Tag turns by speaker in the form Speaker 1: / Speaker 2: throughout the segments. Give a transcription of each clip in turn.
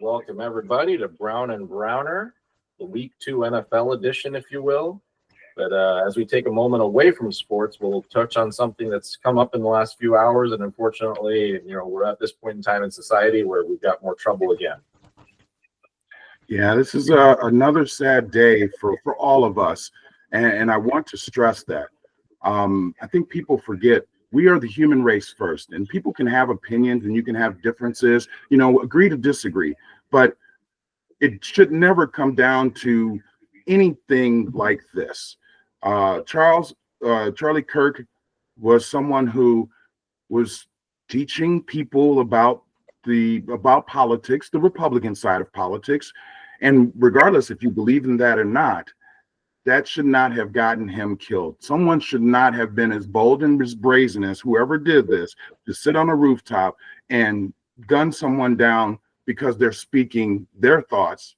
Speaker 1: Welcome, everybody, to Brown and Browner, the Week 2 NFL edition, if you will. But as we take a moment away from sports, we'll touch on something that's come up in the last few hours. And unfortunately, we're at this point in time in society where we've got more trouble again.
Speaker 2: Yeah, this is another sad day for all of us. And I want to stress that. I think people forget we are the human race first, and people can have opinions and you can have differences, agree to disagree, but it should never come down to anything like this. Charlie Kirk was someone who was teaching people about politics, the Republican side of politics. And regardless if you believe in that or not, that should not have gotten him killed. Someone should not have been as bold and as brazen as whoever did this to sit on a rooftop and gun someone down because they're speaking their thoughts.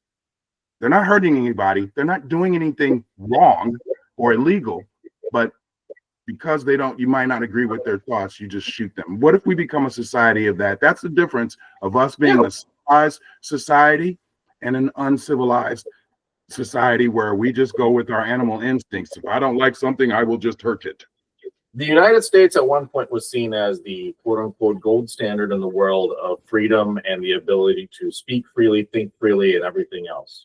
Speaker 2: They're not hurting anybody. They're not doing anything wrong or illegal, but because you might not agree with their thoughts, you just shoot them. What if we become a society of that? That's the difference of us being a civilized society and an uncivilized society where we just go with our animal instincts. If I don't like something, I will just hurt it.
Speaker 1: The United States at one point was seen as the quote-unquote gold standard in the world of freedom and the ability to speak freely, think freely, and everything else.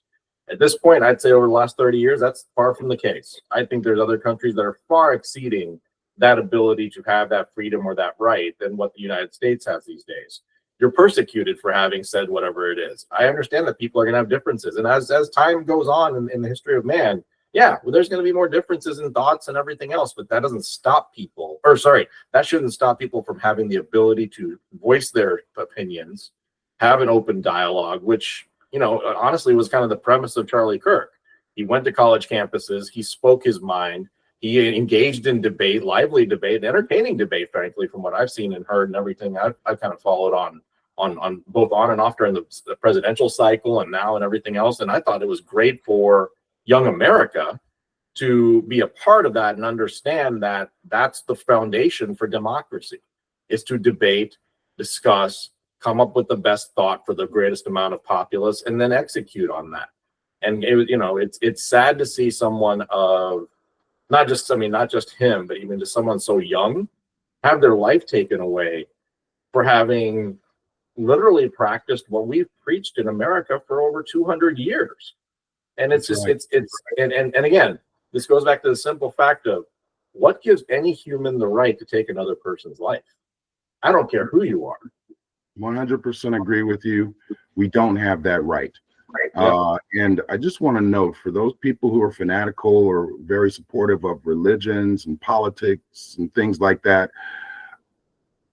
Speaker 1: At this point, I'd say over the last 30 years, that's far from the case. I think there's other countries that are far exceeding that ability to have that freedom or that right than what the United States has these days. You're persecuted for having said whatever it is. I understand that people are going to have differences. And as time goes on in the history of man, there's going to be more differences in thoughts and everything else, but that doesn't stop people, that shouldn't stop people from having the ability to voice their opinions, have an open dialogue, which, honestly was kind of the premise of Charlie Kirk. He went to college campuses, he spoke his mind, he engaged in debate, lively debate, entertaining debate, frankly, from what I've seen and heard and everything I've kind of followed on both on and off during the presidential cycle and now and everything else. And I thought it was great for young America to be a part of that and understand that that's the foundation for democracy, is to debate, discuss, come up with the best thought for the greatest amount of populace, and then execute on that. And it's sad to see someone of not just him, but even just someone so young have their life taken away for having literally practiced what we've preached in America for over 200 years. And it's just, and again, this goes back to the simple fact of what gives any human the right to take another person's life? I don't care who you are.
Speaker 2: 100% agree with you. We don't have that right. And I just want to note, for those people who are fanatical or very supportive of religions and politics and things like that,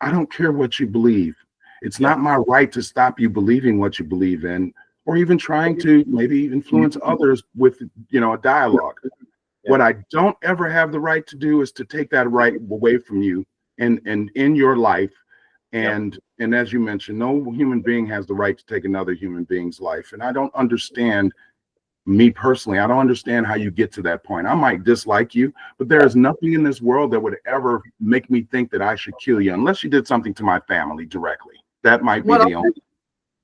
Speaker 2: I don't care what you believe. It's not my right to stop you believing what you believe in, or even trying to maybe influence others with, a dialogue. What I don't ever have the right to do is to take that right away from you and in your life. And as you mentioned, no human being has the right to take another human being's life. And I don't understand, me personally, I don't understand how you get to that point. I might dislike you, but there is nothing in this world that would ever make me think that I should kill you, unless you did something to my family directly. That might be the only.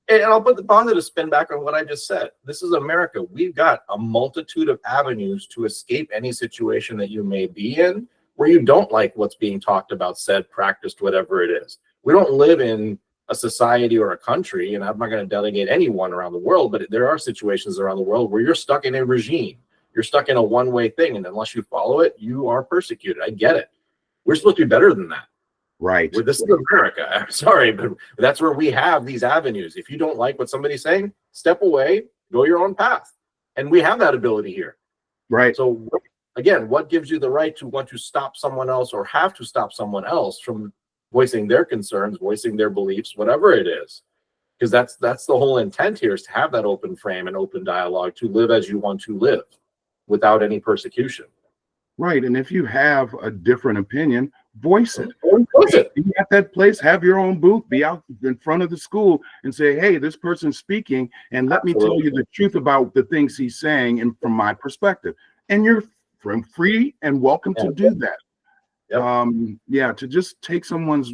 Speaker 1: And I'll put the positive spin back on what I just said. This is America. We've got a multitude of avenues to escape any situation that you may be in where you don't like what's being talked about, said, practiced, whatever it is. We don't live in a society or a country, and I'm not going to delegate anyone around the world, but there are situations around the world where you're stuck in a regime. You're stuck in a one-way thing, and unless you follow it, you are persecuted. I get it. We're supposed to be better than that.
Speaker 2: Right.
Speaker 1: This is America. I'm sorry, but that's where we have these avenues. If you don't like what somebody's saying, step away, go your own path. And we have that ability here.
Speaker 2: Right.
Speaker 1: So again, what gives you the right to want to stop someone else or have to stop someone else from voicing their concerns, voicing their beliefs, whatever it is? Because that's the whole intent here, is to have that open frame and open dialogue, to live as you want to live without any persecution.
Speaker 2: Right. And if you have a different opinion, voice it. Be at that place, have your own booth, be out in front of the school and say, hey, this person's speaking, and let me tell you the truth about the things he's saying and from my perspective. And you're free and welcome to do that.
Speaker 1: Yep.
Speaker 2: Yeah, to just take someone's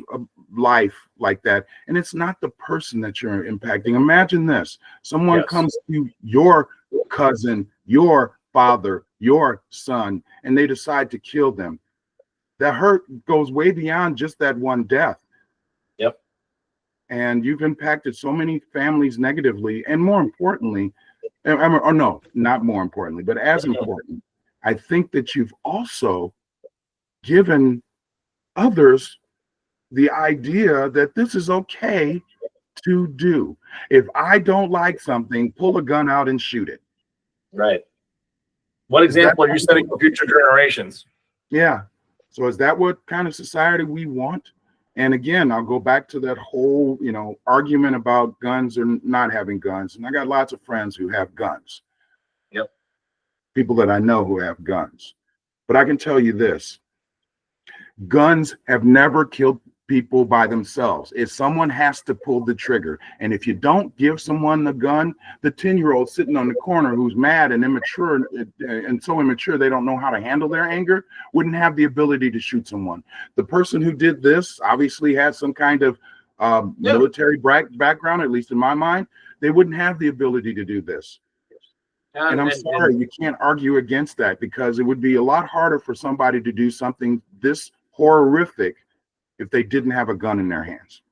Speaker 2: life like that, and it's not the person that you're impacting. Imagine this: someone
Speaker 1: Yes.
Speaker 2: comes to your cousin, your father, your son, and they decide to kill them. The hurt goes way beyond just that one death.
Speaker 1: Yep.
Speaker 2: And you've impacted so many families negatively, and more importantly, or no, not more importantly, but as important, I think that you've also given others the idea that this is okay to do. If I don't like something, pull a gun out and shoot it.
Speaker 1: Right. What
Speaker 2: Is that,
Speaker 1: example are you setting for future generations?
Speaker 2: yeah. So is that what kind of society we want? And again, I'll go back to that whole, argument about guns or not having guns. And I got lots of friends who have guns.
Speaker 1: Yep.
Speaker 2: People that I know who have guns. But I can tell you this: guns have never killed people by themselves. If someone has to pull the trigger, and if you don't give someone the gun, the 10-year-old sitting on the corner who's mad and immature and so immature they don't know how to handle their anger wouldn't have the ability to shoot someone. The person who did this obviously had some kind of military background, at least in my mind. They wouldn't have the ability to do this. And I'm sorry, you can't argue against that, because it would be a lot harder for somebody to do something this horrific if they didn't have a gun in their hands.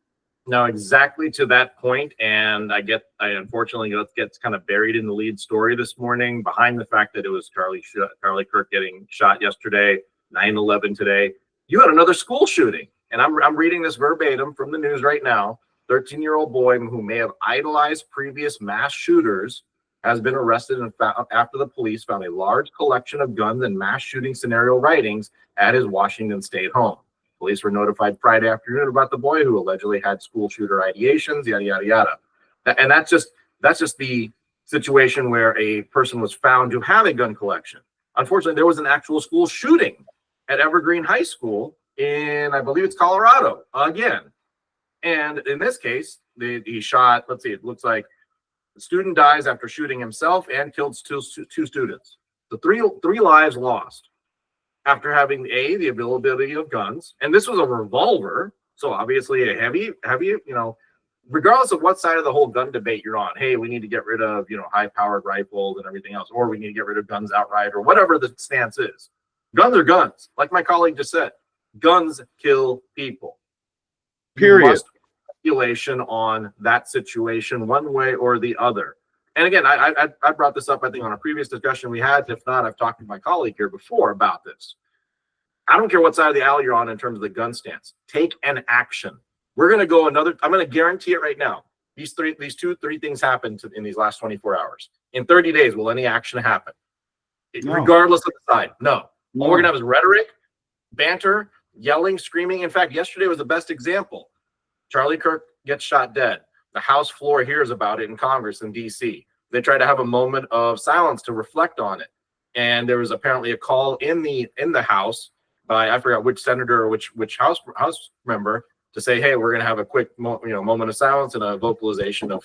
Speaker 1: No, exactly to that point. And I unfortunately gets kind of buried in the lead story this morning, behind the fact that it was Charlie Kirk getting shot yesterday, 9/11 today. You had another school shooting, and I'm reading this verbatim from the news right now. 13-year-old boy who may have idolized previous mass shooters has been arrested after the police found a large collection of guns and mass shooting scenario writings at his Washington State home. Police were notified Friday afternoon about the boy who allegedly had school shooter ideations, yada, yada, yada. And that's just the situation where a person was found to have a gun collection. Unfortunately, there was an actual school shooting at Evergreen High School in, I believe it's Colorado, again. And in this case, he shot, let's see, it looks like the student dies after shooting himself and killed two students. The three lives lost after having the availability of guns. And this was a revolver. So obviously a heavy, regardless of what side of the whole gun debate you're on, hey, we need to get rid of, high powered rifles and everything else, or we need to get rid of guns outright, or whatever the stance is. Guns are guns. Like my colleague just said, guns kill people.
Speaker 2: Period.
Speaker 1: Speculation on that situation one way or the other. And again, I brought this up, I think, on a previous discussion we had. If not, I've talked to my colleague here before about this. I don't care what side of the aisle you're on in terms of the gun stance. Take an action. We're going to go I'm going to guarantee it right now. These three things happened in these last 24 hours. In 30 days, will any action happen?
Speaker 2: No.
Speaker 1: Regardless of the side? No. All we're going to have is rhetoric, banter, yelling, screaming. In fact, yesterday was the best example. Charlie Kirk gets shot dead. The House floor hears about it in Congress in D.C. They try to have a moment of silence to reflect on it. And there was apparently a call in the House by, I forgot which senator or which House member, to say, hey, we're going to have a quick moment of silence and a vocalization of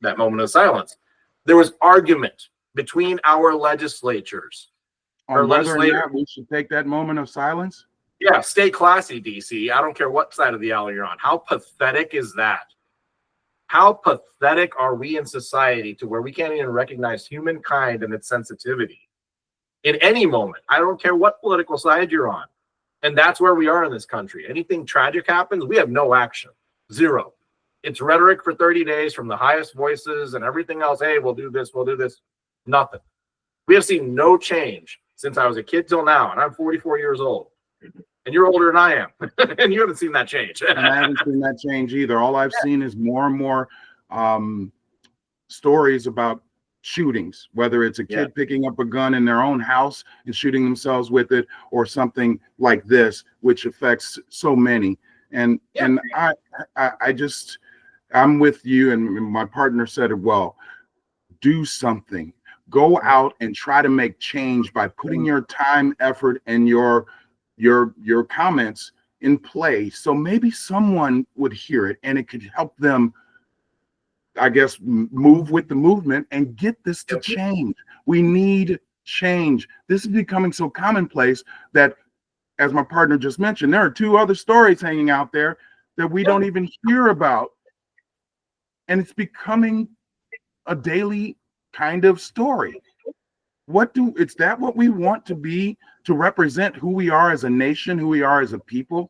Speaker 1: that moment of silence. There was argument between our legislatures.
Speaker 2: On whether or not we should take that moment of silence?
Speaker 1: Yeah, stay classy, DC. I don't care what side of the aisle you're on. How pathetic is that? How pathetic are we in society to where we can't even recognize humankind and its sensitivity in any moment? I don't care what political side you're on. And that's where we are in this country. Anything tragic happens, we have no action. Zero. It's rhetoric for 30 days from the highest voices and everything else. Hey, we'll do this, we'll do this. Nothing. We have seen no change since I was a kid till now, and I'm 44 years old. And you're older than I am, and you haven't seen that change.
Speaker 2: And I haven't seen that change either. All I've seen is more and more stories about shootings, whether it's a kid picking up a gun in their own house and shooting themselves with it, or something like this, which affects so many. And I'm with you, and my partner said it well. Do something. Go out and try to make change by putting your time, effort, and your comments in play. So maybe someone would hear it and it could help them, I guess, move with the movement and get this to change. We need change. This is becoming so commonplace that as my partner just mentioned, there are 2 other stories hanging out there that we don't even hear about. And it's becoming a daily kind of story. Is that what we want to be, to represent who we are as a nation, who we are as a people?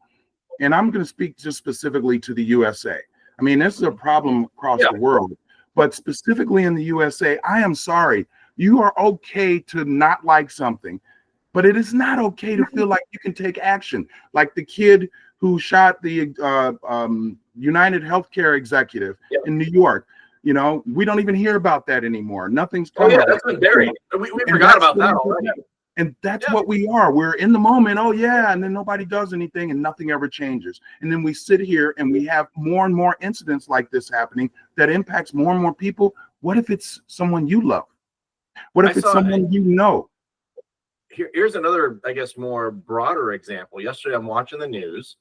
Speaker 2: And I'm going to speak just specifically to the USA. I mean, this is a problem across the world, but specifically in the USA, I am sorry. You are okay to not like something, but it is not okay to feel like you can take action. Like the kid who shot the United Healthcare executive in New York. You know, we don't even hear about that anymore. Nothing's coming.
Speaker 1: That's been buried. We forgot about that already.
Speaker 2: And that's what we are. We're in the moment. Oh, yeah. And then nobody does anything and nothing ever changes. And then we sit here and we have more and more incidents like this happening that impacts more and more people. What if it's someone you love? What if it's someone you know?
Speaker 1: Here's another, I guess, more broader example. Yesterday, I'm watching the news,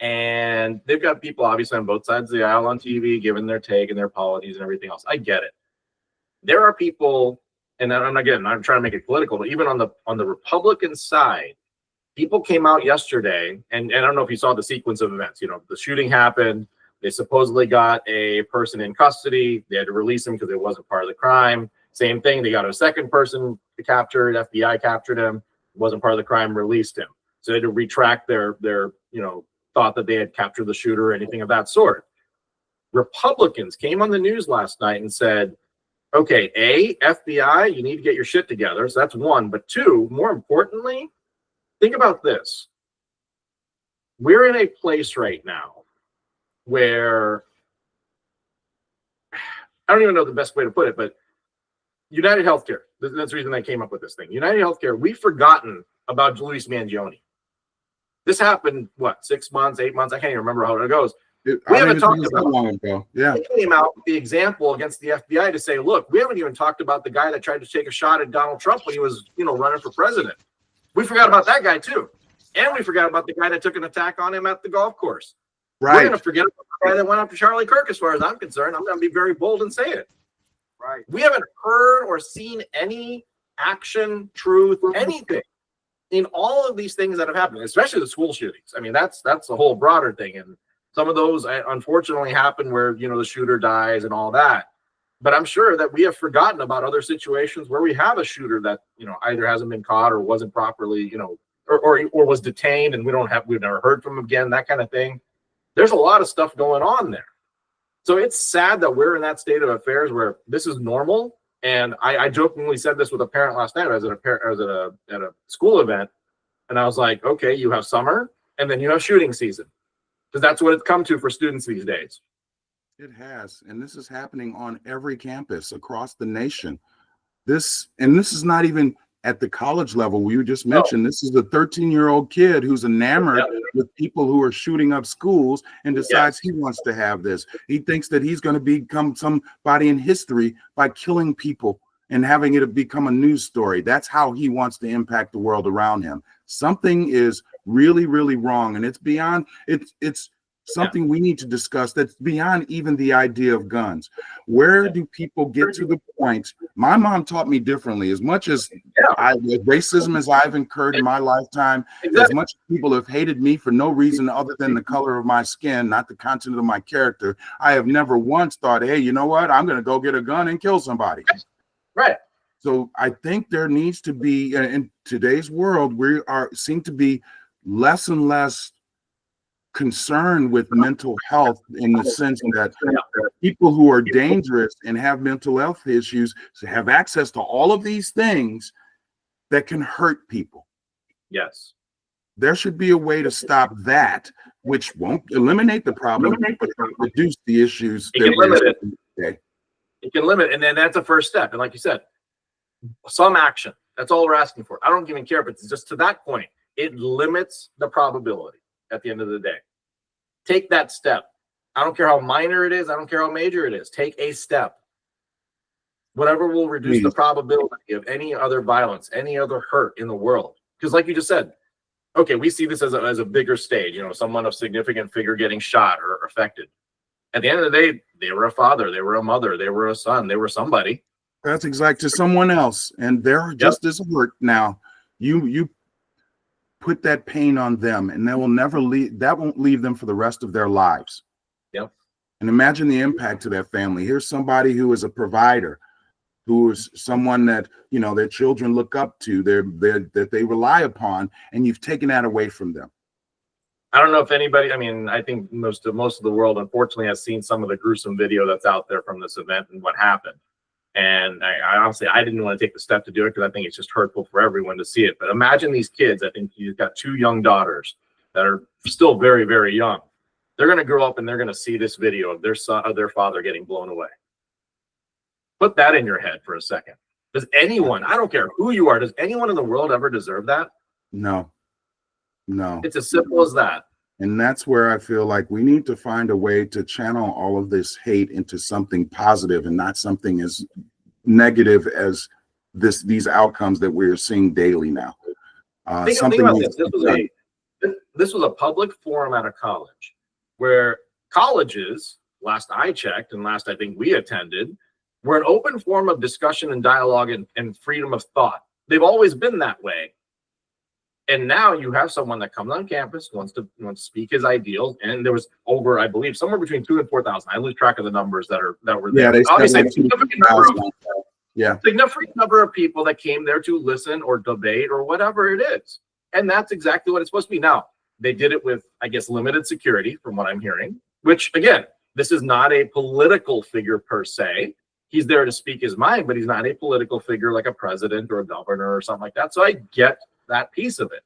Speaker 1: and they've got people obviously on both sides of the aisle on TV giving their take and their apologies and everything else. I get it. There are people, and I'm trying to make it political, but even on the Republican side, people came out yesterday, and I don't know if you saw the sequence of events. You know, the shooting happened. They supposedly got a person in custody. They had to release him because it wasn't part of the crime. Same thing. They got a second person captured. FBI captured him. It wasn't part of the crime. Released him. So they had to retract their thought that they had captured the shooter or anything of that sort. Republicans came on the news last night and said, okay, A, FBI, you need to get your shit together. So that's one. But 2, more importantly, think about this. We're in a place right now where, I don't even know the best way to put it, but United Healthcare, that's the reason I came up with this thing. United Healthcare, we've forgotten about Luis Mangione. This happened, 6 months, 8 months? I can't even remember how it goes. We haven't talked about
Speaker 2: long ago. Yeah.
Speaker 1: It came out with the example against the FBI to say, look, we haven't even talked about the guy that tried to take a shot at Donald Trump when he was, running for president. We forgot about that guy too. And we forgot about the guy that took an attack on him at the golf course.
Speaker 2: Right.
Speaker 1: We're going to forget about the guy that went after Charlie Kirk, as far as I'm concerned. I'm going to be very bold and say it.
Speaker 2: Right.
Speaker 1: We haven't heard or seen any action, truth, anything in all of these things that have happened, especially the school shootings. I mean, that's a whole broader thing. And some of those unfortunately happen where, the shooter dies and all that. But I'm sure that we have forgotten about other situations where we have a shooter that, either hasn't been caught or wasn't properly, or was detained and we've never heard from him again, that kind of thing. There's a lot of stuff going on there. So it's sad that we're in that state of affairs where this is normal. And I jokingly said this with a parent last night. I was at a school event, and I was like, okay, you have summer and then you have shooting season. Because that's what it's come to for students these days.
Speaker 2: It has. And this is happening on every campus across the nation. This is not even at the college level. We just mentioned this is a 13-year-old kid who's enamored with people who are shooting up schools and decides he wants to have this. He thinks that he's going to become somebody in history by killing people and having it become a news story. That's how he wants to impact the world around him. Something is really, really wrong. And it's beyond, it's something we need to discuss that's beyond even the idea of guns. Where do people get to the point? My mom taught me differently. As much as racism as I've incurred in my lifetime, as much as people have hated me for no reason other than the color of my skin, not the content of my character, I have never once thought, hey, you know what? I'm going to go get a gun and kill somebody.
Speaker 1: Right.
Speaker 2: So I think there needs to be, in today's world, seem to be less and less concerned with mental health, in the sense that people who are dangerous and have mental health issues have access to all of these things that can hurt people.
Speaker 1: Yes.
Speaker 2: There should be a way to stop that, which won't eliminate the problem, but reduce the issues.
Speaker 1: It can limit it. It can limit, and then that's a first step. And like you said, some action. That's all we're asking for. I don't even care if it's just to that point. It limits the probability at the end of the day. Take that step. I don't care how minor it is. I don't care how major it is. Take a step. Whatever will reduce the probability of any other violence, any other hurt in the world. Because like you just said, okay, we see this as a bigger stage, someone of significant figure getting shot or affected. At the end of the day, they were a father, they were a mother, they were a son, they were somebody.
Speaker 2: That's exact to someone else. And they're just as hurt now. You put that pain on them, and they will never leave. That won't leave them for the rest of their lives.
Speaker 1: Yep.
Speaker 2: And imagine the impact to that family. Here's somebody who is a provider, who is someone that, you know, their children look up to, that they rely upon, and you've taken that away from them.
Speaker 1: I don't know if anybody, I mean, I think most of the world, unfortunately, has seen some of the gruesome video that's out there from this event and what happened. And I honestly, I didn't want to take the step to do it because I think it's just hurtful for everyone to see it. But imagine these kids. I think you've got 2 young daughters that are still very, very young. They're going to grow up and they're going to see this video of their son, of their father getting blown away. Put that in your head for a second. Does anyone, I don't care who you are, does anyone in the world ever deserve that?
Speaker 2: No.
Speaker 1: It's as simple as that.
Speaker 2: And that's where I feel like we need to find a way to channel all of this hate into something positive and not something as negative as these outcomes that we're seeing daily now.
Speaker 1: Think about this. This was a public forum at a college where colleges, last I checked and last I think we attended, were an open form of discussion and dialogue and freedom of thought. They've always been that way. And now you have someone that comes on campus, wants to speak his ideals, and there was over, I believe, somewhere between 2,000 and 4,000. I lose track of the numbers that were there.
Speaker 2: Yeah, they
Speaker 1: obviously
Speaker 2: said
Speaker 1: significant number of people that came there to listen or debate or whatever it is, and that's exactly what it's supposed to be. Now they did it with, I guess, limited security, from what I'm hearing. Which again, this is not a political figure per se. He's there to speak his mind, but he's not a political figure like a president or a governor or something like that. So I get that piece of it.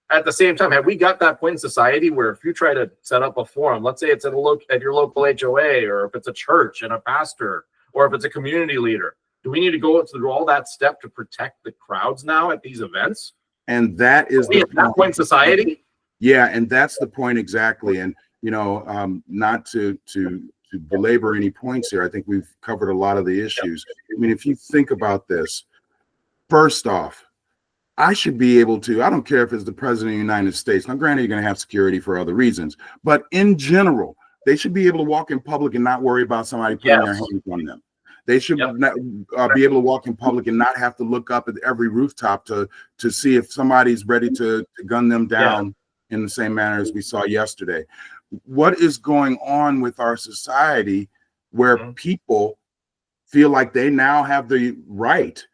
Speaker 1: At the same time, have we got that point in society where if you try to set up a forum, let's say it's at your local HOA, or if it's a church and a pastor, or if it's a community leader, do we need to go through all that step to protect the crowds now at these events?
Speaker 2: And that is
Speaker 1: at that point in society.
Speaker 2: Yeah, and that's the point exactly. And you know, not to belabor any points here, I think we've covered a lot of the issues. I mean, if you think about this, first off, I should be able to, I don't care if it's the president of the United States. Now, granted, you're going to have security for other reasons, but in general, they should be able to walk in public and not worry about somebody putting their hands on them. They should not, be able to walk in public and not have to look up at every rooftop to see if somebody's ready to gun them down in the same manner as we saw yesterday. What is going on with our society where people feel like they now have the right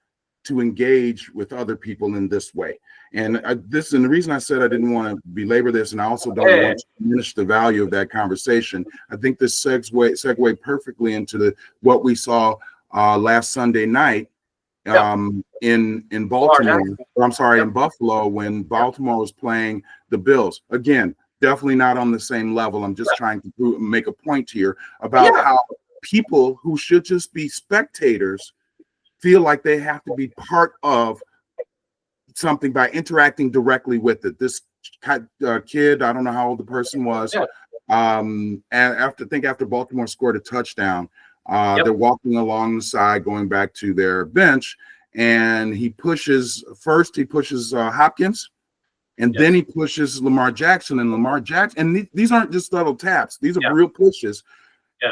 Speaker 2: to engage with other people in this way? And the reason I said I didn't want to belabor this, and I also don't want to diminish the value of that conversation. I think this segue perfectly into what we saw last Sunday night in Baltimore. I'm sorry, in Buffalo, when Baltimore was playing the Bills. Again, definitely not on the same level. I'm just trying to make a point here about how people who should just be spectators feel like they have to be part of something by interacting directly with it. This kid, I don't know how old the person was, and after Baltimore scored a touchdown, they're walking along the side going back to their bench, and he pushes Hopkins, and then he pushes Lamar Jackson, and these aren't just little taps, these are real pushes.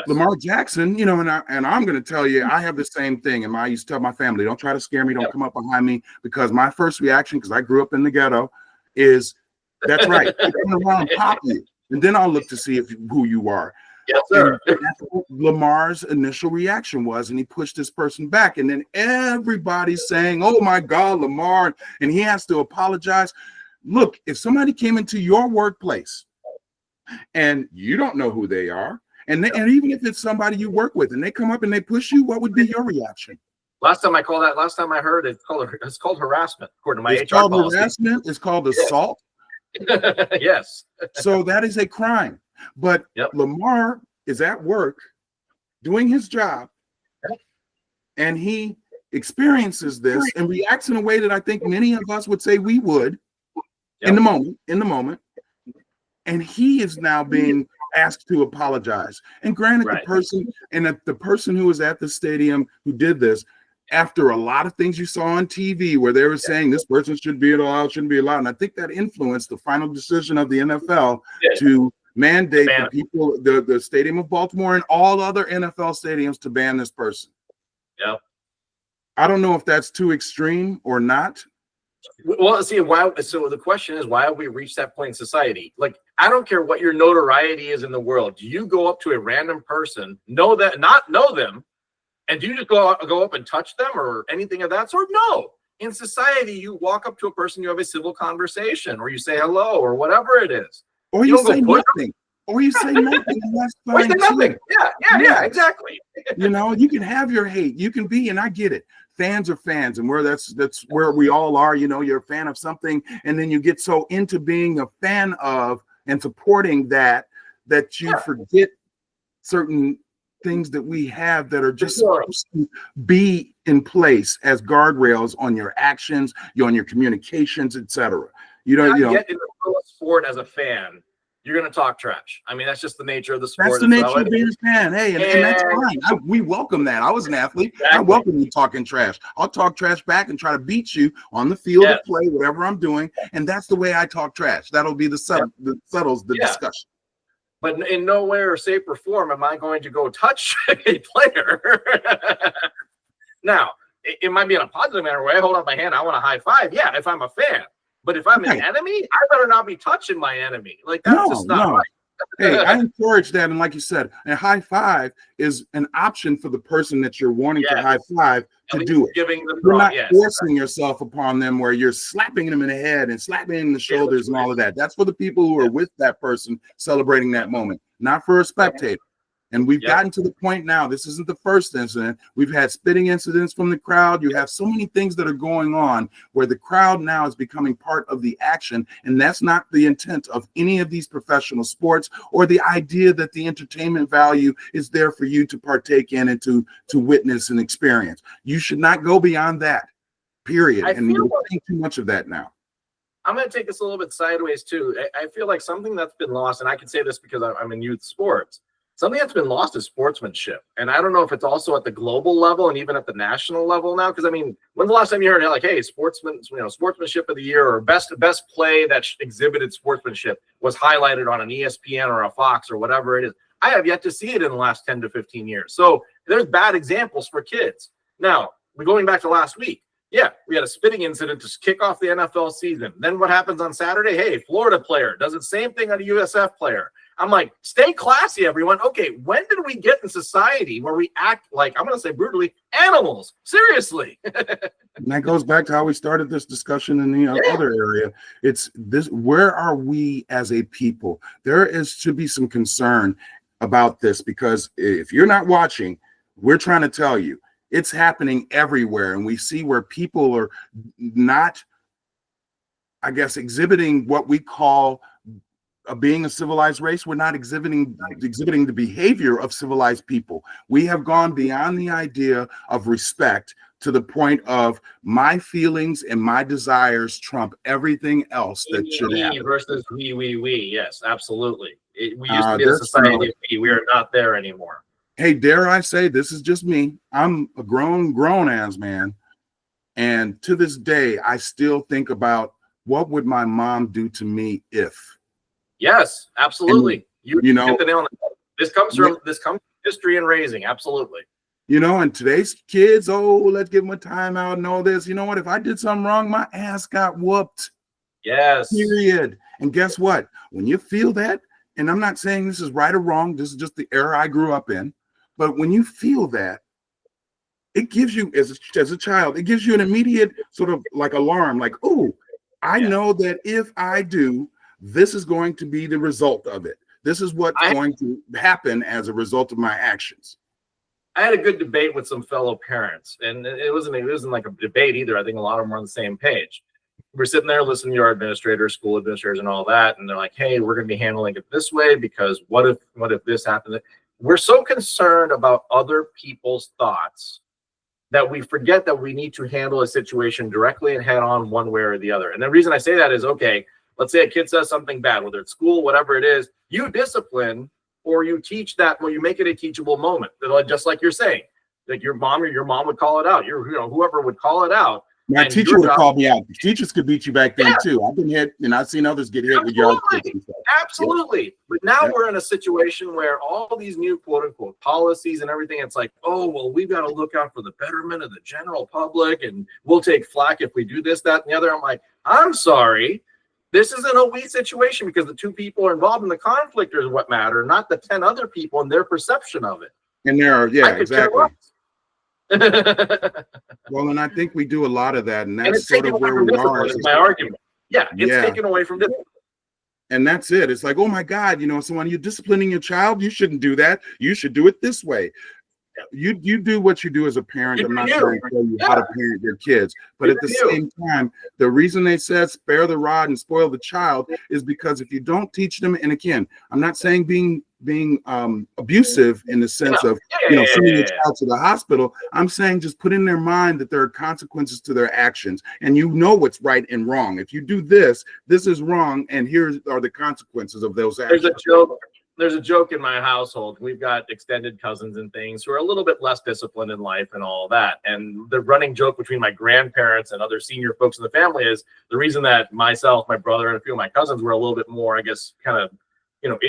Speaker 2: Lamar Jackson, you know, and I'm going to tell you, I have the same thing. And I used to tell my family, don't try to scare me. Don't come up behind me, because my first reaction, because I grew up in the ghetto, is that's right. Turn around and pop you. And then I'll look to see who you are.
Speaker 1: Yes, sir.
Speaker 2: And that's what Lamar's initial reaction was. And he pushed this person back. And then everybody's saying, oh my God, Lamar. And he has to apologize. Look, if somebody came into your workplace and you don't know who they are, and even if it's somebody you work with and they come up and they push you, what would be your reaction?
Speaker 1: Last time I heard it's called harassment, according to my
Speaker 2: it's
Speaker 1: HR
Speaker 2: called
Speaker 1: policy.
Speaker 2: Harassment. It's called assault.
Speaker 1: Yes.
Speaker 2: So that is a crime. But Lamar is at work doing his job, and he experiences this and reacts in a way that I think many of us would say we would in the moment. And he is now being asked to apologize. And granted, the person who was at the stadium who did this, after a lot of things you saw on TV where they were saying this person shouldn't be allowed, and I think that influenced the final decision of the NFL to mandate the people, the Stadium of Baltimore and all other NFL stadiums, to ban this person. I don't know if that's too extreme or not.
Speaker 1: Well, see, why? So the question is, why have we reached that point in society? Like, I don't care what your notoriety is in the world. Do you go up to a random person, not know them, and do you just go up and touch them or anything of that sort? No. In society, you walk up to a person, you have a civil conversation, or you say hello, or whatever it is.
Speaker 2: Or you say nothing. Or you say nothing. And that's
Speaker 1: Or you say
Speaker 2: fine
Speaker 1: nothing.
Speaker 2: too.
Speaker 1: Yeah, exactly.
Speaker 2: You know, you can have your hate. You can be, and I get it. Fans are fans, and that's where we all are. You know, you're a fan of something, and then you get so into being a fan of and supporting that you forget certain things that we have that are just supposed to be in place as guardrails on your actions, on your communications, etc. You know,
Speaker 1: get in the sport as a fan, you're going to talk trash. I mean, that's just the nature of the sport.
Speaker 2: That's the nature of being a fan. Hey, and that's fine. We welcome that. I was an athlete. Exactly. I welcome you talking trash. I'll talk trash back and try to beat you on the field of play, whatever I'm doing. And that's the way I talk trash. That'll be that settles the discussion.
Speaker 1: But in no way or shape or form am I going to go touch a player. Now, it might be in a positive manner where I hold up my hand, I want a high five. Yeah, if I'm a fan. But if I'm an enemy, I better not be touching my enemy. Like, that's just not right.
Speaker 2: Hey, I encourage that. And like you said, a high five is an option for the person that you're wanting to high five to do it. You're not forcing yourself upon them where you're slapping them in the head and slapping them in the shoulders and all of that. That's for the people who are with that person celebrating that moment, not for a spectator. And we've gotten to the point now, this isn't the first incident. We've had spitting incidents from the crowd. You have so many things that are going on where the crowd now is becoming part of the action. And that's not the intent of any of these professional sports or the idea that the entertainment value is there for you to partake in and to witness and experience. You should not go beyond that, period. And you're seeing too much of that now.
Speaker 1: I'm going to take this a little bit sideways too. I feel like something that's been lost, and I can say this because I'm in youth sports, something that's been lost is sportsmanship. And I don't know if it's also at the global level and even at the national level now. Because I mean, when's the last time you heard like, hey, sportsmanship of the year or best play that exhibited sportsmanship was highlighted on an ESPN or a Fox or whatever it is? I have yet to see it in the last 10 to 15 years. So there's bad examples for kids. Now, we're going back to last week. Yeah, we had a spitting incident to kick off the NFL season. Then what happens on Saturday? Hey, Florida player does the same thing on a USF player. I'm like, stay classy, everyone. Okay, when did we get in society where we act like, I'm going to say brutally, animals? Seriously.
Speaker 2: And that goes back to how we started this discussion in the other area. It's this, where are we as a people? There is to be some concern about this, because if you're not watching, we're trying to tell you it's happening everywhere. And we see where people are not, I guess, exhibiting what we call being a civilized race. We're not exhibiting the behavior of civilized people. We have gone beyond the idea of respect to the point of my feelings and my desires trump everything else that should happen.
Speaker 1: Versus we. Yes, absolutely. We used to be a society of we. We are not there anymore.
Speaker 2: Hey, dare I say, this is just me. I'm a grown ass man. And to this day, I still think about what would my mom do to me if.
Speaker 1: Yes, absolutely.
Speaker 2: You know,
Speaker 1: hit the nail on the head. This comes from history and raising. Absolutely.
Speaker 2: You know, and today's kids, let's give them a timeout and all this. You know what? If I did something wrong, my ass got whooped.
Speaker 1: Yes.
Speaker 2: Period. And guess what? When you feel that, and I'm not saying this is right or wrong, this is just the era I grew up in, but when you feel that, it gives you, as a child, it gives you an immediate sort of like alarm, like, I know that if I do, this is going to be the result of it. This is what's going to happen as a result of my actions.
Speaker 1: I had a good debate with some fellow parents, and it wasn't like a debate either. I think a lot of them were on the same page. We're sitting there listening to our administrators, school administrators, and all that, and they're like, "Hey, we're going to be handling it this way because what if this happens?" We're so concerned about other people's thoughts that we forget that we need to handle a situation directly and head on one way or the other. And the reason I say that is, okay, let's say a kid says something bad, whether it's school, whatever it is, you discipline or you teach that, well, you make it a teachable moment. Just like you're saying, like your mom would call it out. Whoever would call it out.
Speaker 2: My
Speaker 1: And
Speaker 2: teacher
Speaker 1: your
Speaker 2: would have
Speaker 1: job-
Speaker 2: called me out. Teachers could beat you back then
Speaker 1: Yeah.
Speaker 2: too. I've been hit, and I've seen others get hit with yardsticks and stuff.
Speaker 1: Absolutely. But now
Speaker 2: Yep.
Speaker 1: we're in a situation where all these new quote unquote policies and everything, it's like, oh, well, we've got to look out for the betterment of the general public, and we'll take flack if we do this, that, and the other. I'm like, I'm sorry. This isn't a we situation, because the two people involved in the conflict is what matter, not the 10 other people and their perception of it.
Speaker 2: And there are, yeah,
Speaker 1: I could care
Speaker 2: exactly.
Speaker 1: less.
Speaker 2: Well, and I think we do a lot of that, and
Speaker 1: And
Speaker 2: that's
Speaker 1: it's
Speaker 2: sort
Speaker 1: taken
Speaker 2: of
Speaker 1: away
Speaker 2: where
Speaker 1: from
Speaker 2: we
Speaker 1: discipline,
Speaker 2: are.
Speaker 1: is my argument. Yeah, it's
Speaker 2: Yeah.
Speaker 1: taken away from discipline.
Speaker 2: And that's it. It's like, oh my God, so when you're disciplining your child, you shouldn't do that. You should do it this way. You do what you do as a parent. I'm not trying to tell you how to parent your kids, but at the same time, the reason they said spare the rod and spoil the child is because if you don't teach them, and again, I'm not saying being abusive in the sense of sending your child to the hospital. I'm saying just put in their mind that there are consequences to their actions, and what's right and wrong. If you do this, this is wrong, and here are the consequences of those actions.
Speaker 1: There's a joke in my household. We've got extended cousins and things who are a little bit less disciplined in life and all that. And the running joke between my grandparents and other senior folks in the family is the reason that myself, my brother, and a few of my cousins were a little bit more, I guess, kind of,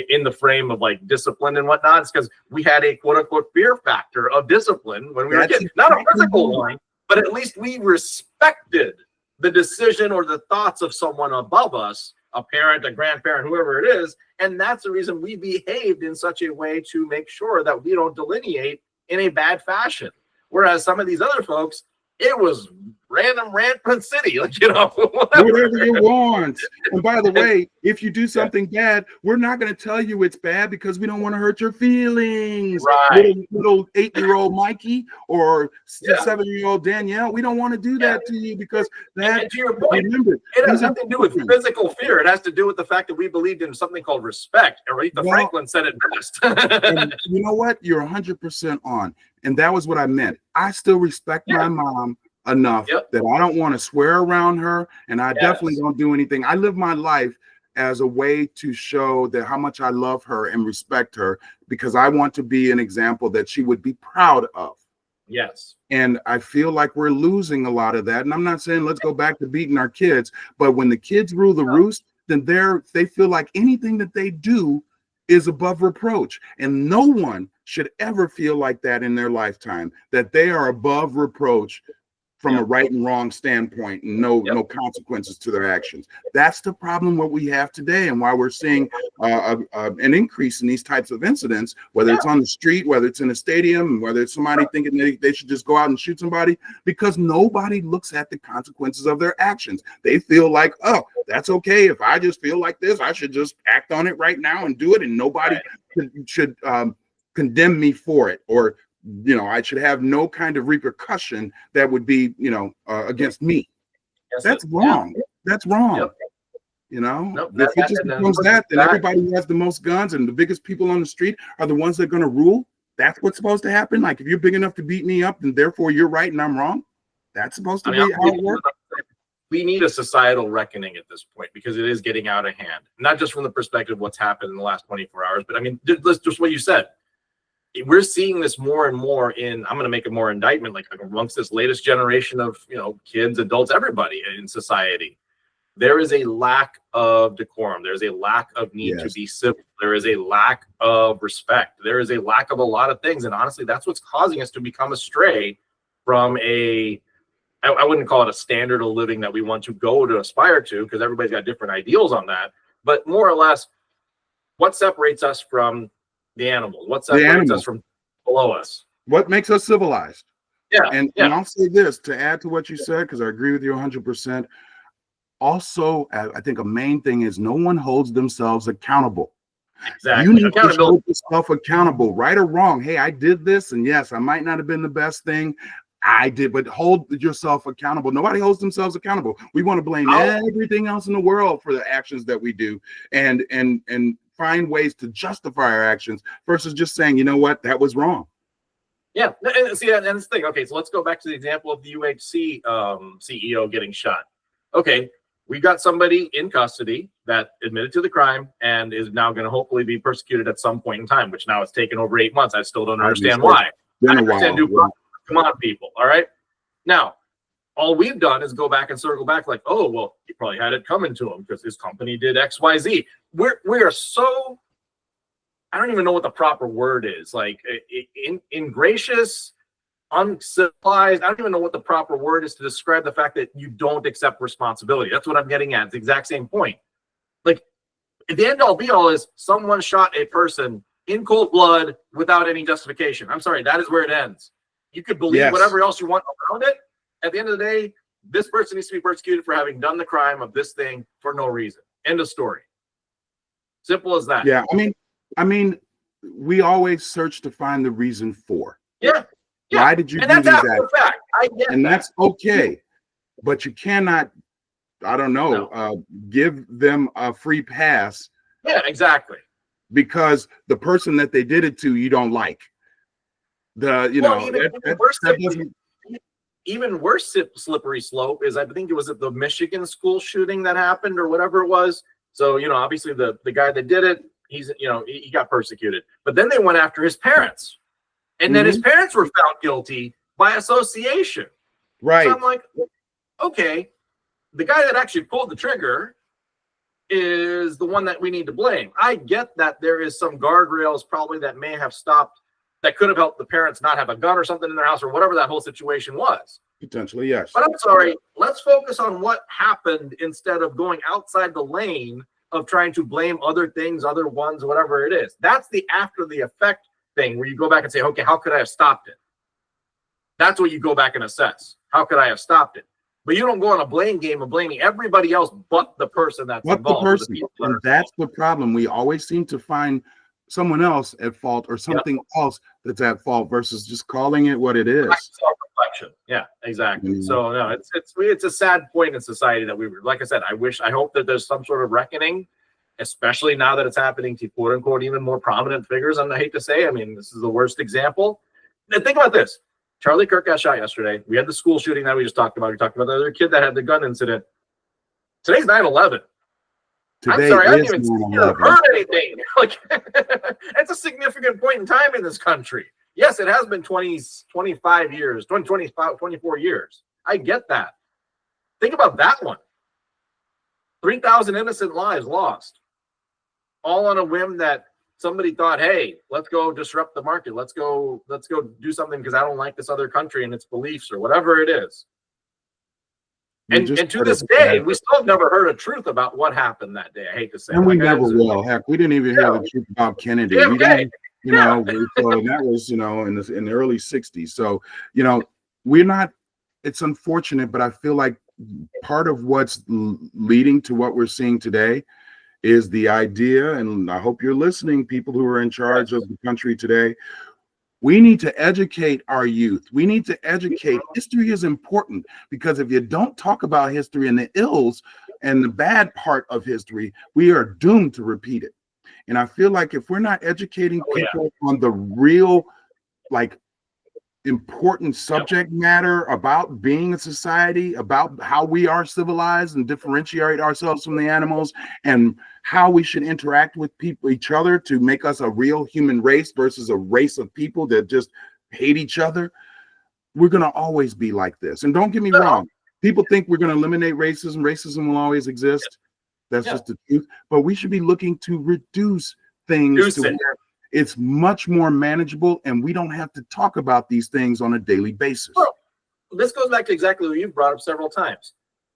Speaker 1: in the frame of like discipline and whatnot. It's because we had a quote unquote fear factor of discipline when we were kids. Not a physical one, but at least we respected the decision or the thoughts of someone above us, a parent, a grandparent, whoever it is. And that's the reason we behaved in such a way to make sure that we don't delineate in a bad fashion. Whereas some of these other folks, it was random rampant city,
Speaker 2: whatever you want. And by the way, if you do something bad, we're not going to tell you it's bad because we don't want to hurt your feelings.
Speaker 1: Right.
Speaker 2: Little 8-year-old Mikey or 7-year-old Danielle, we don't want to do that to you because that.
Speaker 1: And to your point, it has nothing to do with physical fear. It has to do with the fact that we believed in something called respect. Aretha Franklin said it best.
Speaker 2: And you know what? You're 100% on. And that was what I meant. I still respect my mom enough that I don't want to swear around her, and I definitely don't do anything. I live my life as a way to show that how much I love her and respect her, because I want to be an example that she would be proud of.
Speaker 1: Yes.
Speaker 2: And I feel like we're losing a lot of that. And I'm not saying let's go back to beating our kids, but when the kids rule the roost, then they feel like anything that they do is above reproach. And no one should ever feel like that in their lifetime, that they are above reproach from a right and wrong standpoint, and no consequences to their actions. That's the problem what we have today, and why we're seeing an increase in these types of incidents, whether it's on the street, whether it's in a stadium, whether it's somebody thinking they should just go out and shoot somebody, because nobody looks at the consequences of their actions. They feel like, oh, that's okay. If I just feel like this, I should just act on it right now and do it, and nobody should condemn me for it, or I should have no kind of repercussion that would be, against me. That's wrong. That's wrong. If it just becomes that, then everybody who has the most guns and the biggest people on the street are the ones that are going to rule. That's what's supposed to happen. Like, if you're big enough to beat me up, then therefore you're right and I'm wrong. That's supposed to be how it works.
Speaker 1: We need a societal reckoning at this point, because it is getting out of hand. Not just from the perspective of what's happened in the last 24 hours, but I mean, just what you said. We're seeing this more and more I'm going to make it more indictment, like amongst this latest generation of, kids, adults, everybody in society. There is a lack of decorum. There's a lack of need to be civil. There is a lack of respect. There is a lack of a lot of things. And honestly, that's what's causing us to become astray from I wouldn't call it a standard of living that we want to go to aspire to, because everybody's got different ideals on that. But more or less, what separates us from the animals? What separates us from below us?
Speaker 2: What makes us civilized? And I'll say this to add to what you said, because I agree with you 100%. Also, I think a main thing is no one holds themselves accountable.
Speaker 1: Exactly.
Speaker 2: You need to hold yourself accountable, right or wrong. Hey, I did this, and yes, I might not have been the best thing I did, but hold yourself accountable. Nobody holds themselves accountable. We want to blame everything else in the world for the actions that we do, and find ways to justify our actions versus just saying, you know what, that was wrong.
Speaker 1: Yeah, and see, and this thing. Okay, so let's go back to the example of the UHC CEO getting shot. Okay, we got somebody in custody that admitted to the crime and is now going to hopefully be persecuted at some point in time, which now it's taken over 8 months. I still don't understand why.
Speaker 2: Been a
Speaker 1: while. Come on, people. All right. Now, all we've done is go back and circle back like, oh, well, he probably had it coming to him because his company did X, Y, Z. We are so, I don't even know what the proper word is, like ingracious, uncivilized. I don't even know what the proper word is to describe the fact that you don't accept responsibility. That's what I'm getting at. It's the exact same point. Like, the end all be all is someone shot a person in cold blood without any justification. I'm sorry, that is where it ends. You could believe whatever else you want around it. At the end of the day, this person needs to be persecuted for having done the crime of this thing for no reason. End of story. Simple as that.
Speaker 2: Yeah, I mean, we always search to find the reason for.
Speaker 1: Yeah.
Speaker 2: Why did you do that?
Speaker 1: Fact. I get
Speaker 2: and
Speaker 1: that.
Speaker 2: That's okay, but you cannot, I don't know, give them a free pass.
Speaker 1: Yeah, exactly.
Speaker 2: Because the person that they did it to, you don't like.
Speaker 1: Even worse slippery slope is, I think it was at the Michigan school shooting that happened or whatever it was. So, obviously the guy that did it, he got persecuted. But then they went after his parents. And then his parents were found guilty by association.
Speaker 2: Right.
Speaker 1: So I'm like, okay, the guy that actually pulled the trigger is the one that we need to blame. I get that there is some guardrails probably that may have stopped, that could have helped the parents not have a gun or something in their house or whatever that whole situation was.
Speaker 2: Potentially, yes.
Speaker 1: But I'm sorry, let's focus on what happened instead of going outside the lane of trying to blame other things, other ones, whatever it is. That's the after the effect thing where you go back and say, okay, how could I have stopped it? That's what you go back and assess. How could I have stopped it? But you don't go on a blame game of blaming everybody else but the person that's involved.
Speaker 2: And that's the problem. We always seem to find someone else at fault or something else that's at fault versus just calling it what it is.
Speaker 1: Self-reflection. Yeah, exactly. So no, it's a sad point in society that like I said, I hope that there's some sort of reckoning, especially now that it's happening to quote unquote even more prominent figures. And I hate to say, I mean, this is the worst example. And think about this. Charlie Kirk got shot yesterday. We had the school shooting that we just talked about. We talked about the other kid that had the gun incident. Today's 9/11. I'm sorry, I haven't even heard anything. Like, it's a significant point in time in this country. Yes, it has been 25 years, 25, 24 years. I get that. Think about that one. 3,000 innocent lives lost. All on a whim that somebody thought, hey, let's go disrupt the market. Let's go do something because I don't like this other country and its beliefs or whatever it is. And to this day, we still have never heard a truth about what happened that day. I hate to say.
Speaker 2: And we never will. Heck, we didn't even hear the truth about Kennedy. We didn't, so that was, in the early 60s. So, we're not, it's unfortunate, but I feel like part of what's leading to what we're seeing today is the idea, and I hope you're listening, people who are in charge of the country today. We need to educate our youth. We need to educate. History is important because if you don't talk about history and the ills and the bad part of history, we are doomed to repeat it. And I feel like if we're not educating people on the real, important subject matter about being a society, about how we are civilized and differentiate ourselves from the animals, and how we should interact with each other to make us a real human race versus a race of people that just hate each other, we're going to always be like this. And don't get me wrong, people think we're going to eliminate racism. Racism will always exist. That's just the truth. But we should be looking to reduce things to where it's much more manageable, and we don't have to talk about these things on a daily basis.
Speaker 1: Well, this goes back to exactly what you've brought up several times.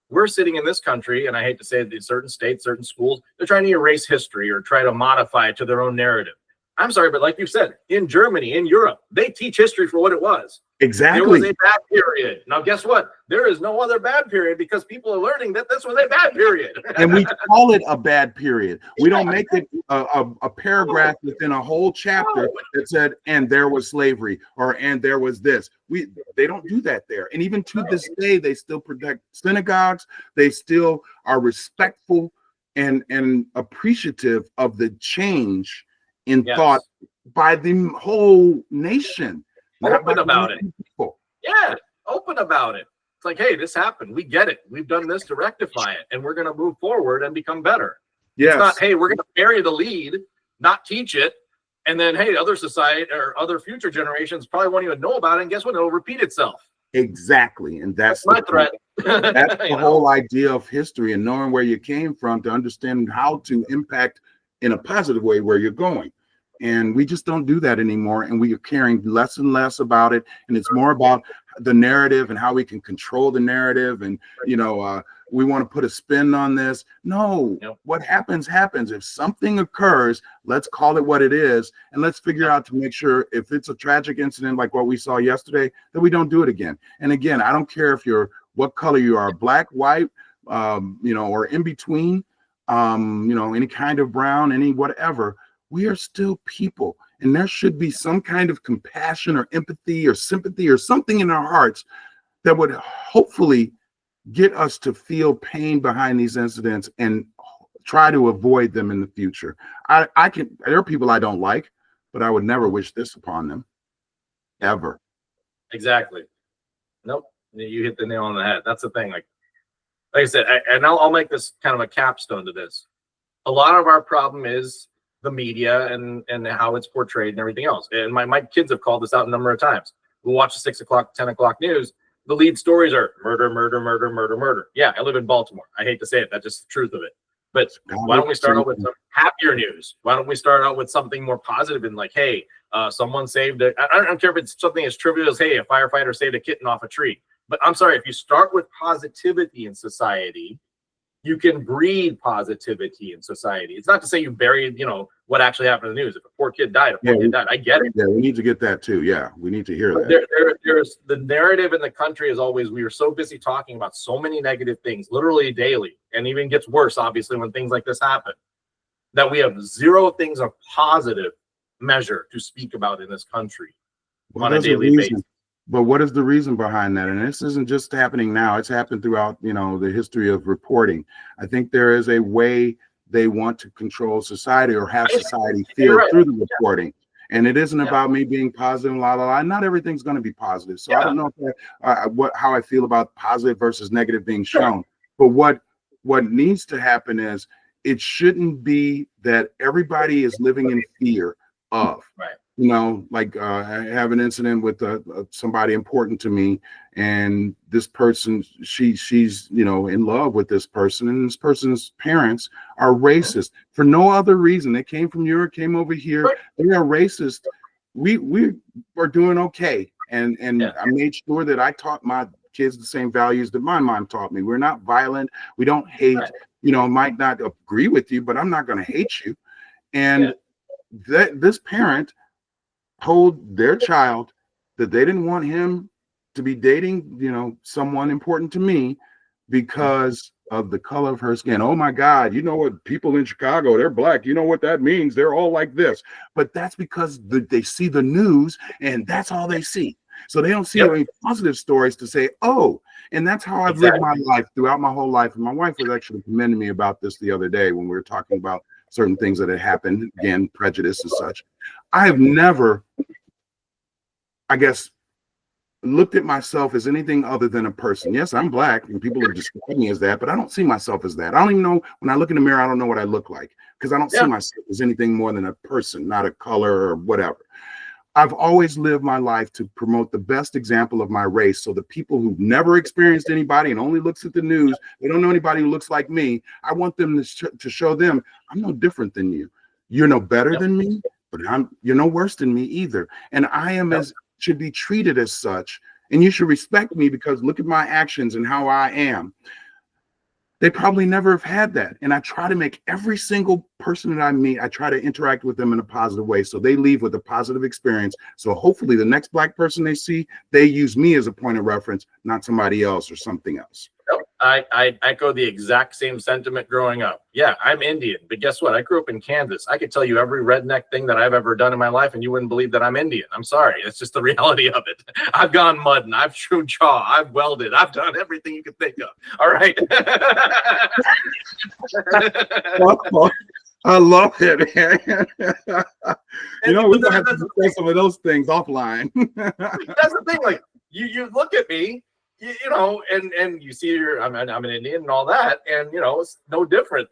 Speaker 1: We're sitting in this country, and I hate to say it, in certain states, certain schools, they're trying to erase history or try to modify it to their own narrative. I'm sorry, but like you said, in Germany, in Europe, they teach history for what it was.
Speaker 2: Exactly.
Speaker 1: There was a bad period. Now, guess what? There is no other bad period because people are learning that this was a bad period.
Speaker 2: And we call it a bad period. We don't make it a paragraph within a whole chapter that said, and there was slavery, or and there was this. They don't do that there. And even to this day, they still protect synagogues. They still are respectful and appreciative of the change in thought by the whole nation.
Speaker 1: Open about it. Yeah, open about it. It's like, hey, this happened. We get it. We've done this to rectify it, and we're going to move forward and become better.
Speaker 2: Yes.
Speaker 1: It's not, hey, we're going to bury the lead, not teach it, and then, hey, other society or other future generations probably won't even know about it, and guess what? It'll repeat itself.
Speaker 2: Exactly. And that's
Speaker 1: my
Speaker 2: the
Speaker 1: threat.
Speaker 2: That's the whole idea of history and knowing where you came from to understand how to impact in a positive way where you're going. And we just don't do that anymore. And we are caring less and less about it. And it's more about the narrative and how we can control the narrative. And, we want to put a spin on this. No, what happens. If something occurs, let's call it what it is. And let's figure out to make sure if it's a tragic incident like what we saw yesterday, that we don't do it again. And again, I don't care if you're what color you are, black, white, or in between, any kind of brown, any whatever. We are still people, and there should be some kind of compassion or empathy or sympathy or something in our hearts that would hopefully get us to feel pain behind these incidents and try to avoid them in the future. There are people I don't like, but I would never wish this upon them, ever.
Speaker 1: Exactly. Nope. You hit the nail on the head. That's the thing. Like I said, I'll make this kind of a capstone to this. A lot of our problem is the media and how it's portrayed and everything else. And my kids have called this out a number of times. We'll watch the 6 o'clock, 10 o'clock news. The lead stories are murder, murder, murder, murder, murder. Yeah, I live in Baltimore. I hate to say it. That's just the truth of it. But why don't we start out with some happier news? Why don't we start out with something more positive and like, hey, someone saved I don't care if it's something as trivial as, hey, a firefighter saved a kitten off a tree. But I'm sorry, if you start with positivity in society, you can breed positivity in society. It's not to say you bury, what actually happened in the news. If a poor kid died, I get it.
Speaker 2: Yeah, we need to get that too. Yeah, we need to hear
Speaker 1: but
Speaker 2: that.
Speaker 1: There's the narrative in the country is always, we are so busy talking about so many negative things, literally daily, and even gets worse, obviously, when things like this happen, that we have zero things of positive measure to speak about in this country on a daily basis.
Speaker 2: But what is the reason behind that? And this isn't just happening now. It's happened throughout, the history of reporting. I think there is a way they want to control society or have society feel through the reporting. And it isn't about me being positive, Not everything's going to be positive. So I don't know how I feel about positive versus negative being shown. But what needs to happen is it shouldn't be that everybody is living in fear of.
Speaker 1: Right.
Speaker 2: I have an incident with somebody important to me, and this person, she's in love with this person, and this person's parents are racist for no other reason. They came from Europe, came over here. They are racist. We are doing okay, and I made sure that I taught my kids the same values that my mom taught me. We're not violent. We don't hate. Might not agree with you, but I'm not going to hate you. And this parent told their child that they didn't want him to be dating, someone important to me because of the color of her skin. Oh my God, what people in Chicago, they're black. You know what that means? They're all like this. But that's because they see the news and that's all they see. So they don't see any positive stories to say, oh, and that's how I've lived my life throughout my whole life. And my wife was actually commending me about this the other day when we were talking about certain things that had happened, again, prejudice and such. I have never, I guess, looked at myself as anything other than a person. Yes, I'm black and people have described me as that, but I don't see myself as that. I don't even know, when I look in the mirror, I don't know what I look like because I don't see myself as anything more than a person, not a color or whatever. I've always lived my life to promote the best example of my race. So the people who've never experienced anybody and only looks at the news, they don't know anybody who looks like me. I want them to show them I'm no different than you. You're no better than me, but you're no worse than me either. And I am should be treated as such. And you should respect me because look at my actions and how I am. They probably never have had that. And I try to make every single person that I meet, I try to interact with them in a positive way. So they leave with a positive experience. So hopefully the next black person they see, they use me as a point of reference, not somebody else or something else.
Speaker 1: I echo the exact same sentiment growing up. Yeah, I'm Indian, but guess what? I grew up in Kansas. I could tell you every redneck thing that I've ever done in my life, and you wouldn't believe that I'm Indian. I'm sorry. It's just the reality of it. I've gone mudding. I've chewed jaw. I've welded. I've done everything you could think of. All right.
Speaker 2: I love it, man. We're going to have to discuss some of those things offline.
Speaker 1: That's the thing. Like, you look at me, and you see I'm an Indian and all that, and it's no different.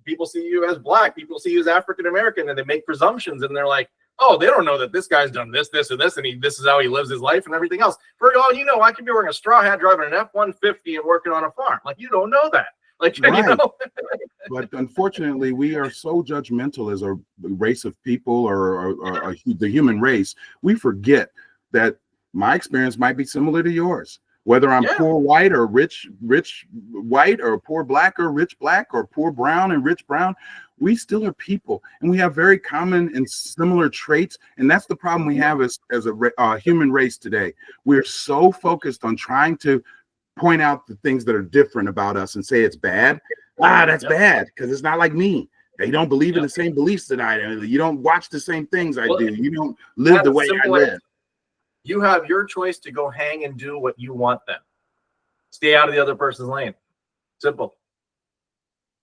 Speaker 1: People see you as black, people see you as African American, and they make presumptions, and they're like, Oh, they don't know that this guy's done this, this, and this, and this is how he lives his life and everything else. For all you know, I could be wearing a straw hat, driving an F-150, and working on a farm. Like, you don't know that. Like,
Speaker 2: Right.
Speaker 1: you know.
Speaker 2: But unfortunately, we are so judgmental as a race of people, or the human race. We forget that my experience might be similar to yours. Whether I'm poor white or rich white, or poor black or rich black, or poor brown and rich brown, we still are people, and we have very common and similar traits. And that's the problem we have as a human race today. We're so focused on trying to point out the things that are different about us and say it's bad. That's bad because it's not like me. They don't believe in the same beliefs that I do. You don't watch the same things I do. You don't live the way I live.
Speaker 1: You have your choice to go hang and do what you want then. Stay out of the other person's lane. Simple.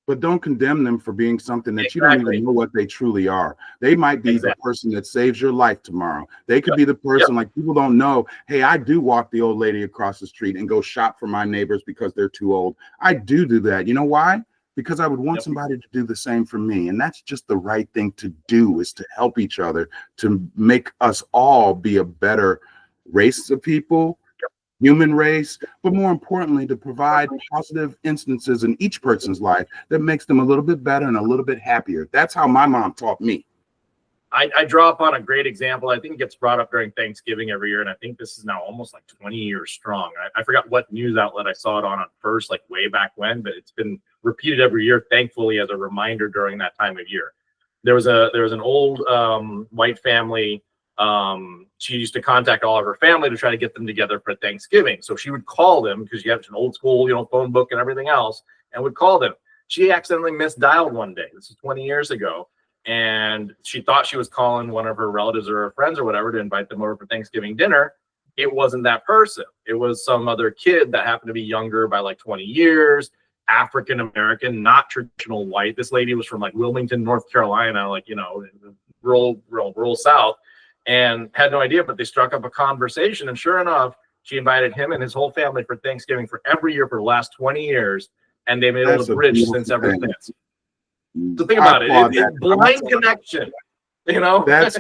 Speaker 2: But don't condemn them for being something that you don't even know what they truly are. They might be the person that saves your life tomorrow. They could be the person, like, people don't know, hey, I do walk the old lady across the street and go shop for my neighbors because they're too old. I do that. You know why? Because I would want somebody to do the same for me. And that's just the right thing to do, is to help each other, to make us all be a better race of people, human race, but more importantly, to provide positive instances in each person's life that makes them a little bit better and a little bit happier. That's how my mom taught me.
Speaker 1: I draw upon a great example. I think it gets brought up during Thanksgiving every year, and I think this is now almost like 20 years strong. I forgot what news outlet I saw it on first, like way back when, but it's been repeated every year, thankfully, as a reminder during that time of year. There was an old white family. She used to contact all of her family to try to get them together for Thanksgiving. So she would call them, because you have an old school, phone book and everything else, and would call them. She accidentally misdialed one day. This is 20 years ago. And she thought she was calling one of her relatives or her friends or whatever to invite them over for Thanksgiving dinner. It wasn't that person. It was some other kid that happened to be younger by like 20 years, African American, not traditional white. This lady was from like Wilmington, North Carolina, like, rural South, and had no idea, but they struck up a conversation. And sure enough, she invited him and his whole family for Thanksgiving for every year for the last 20 years. And they've been able to bridge since ever since. So think about it. It's blind connection,
Speaker 2: That's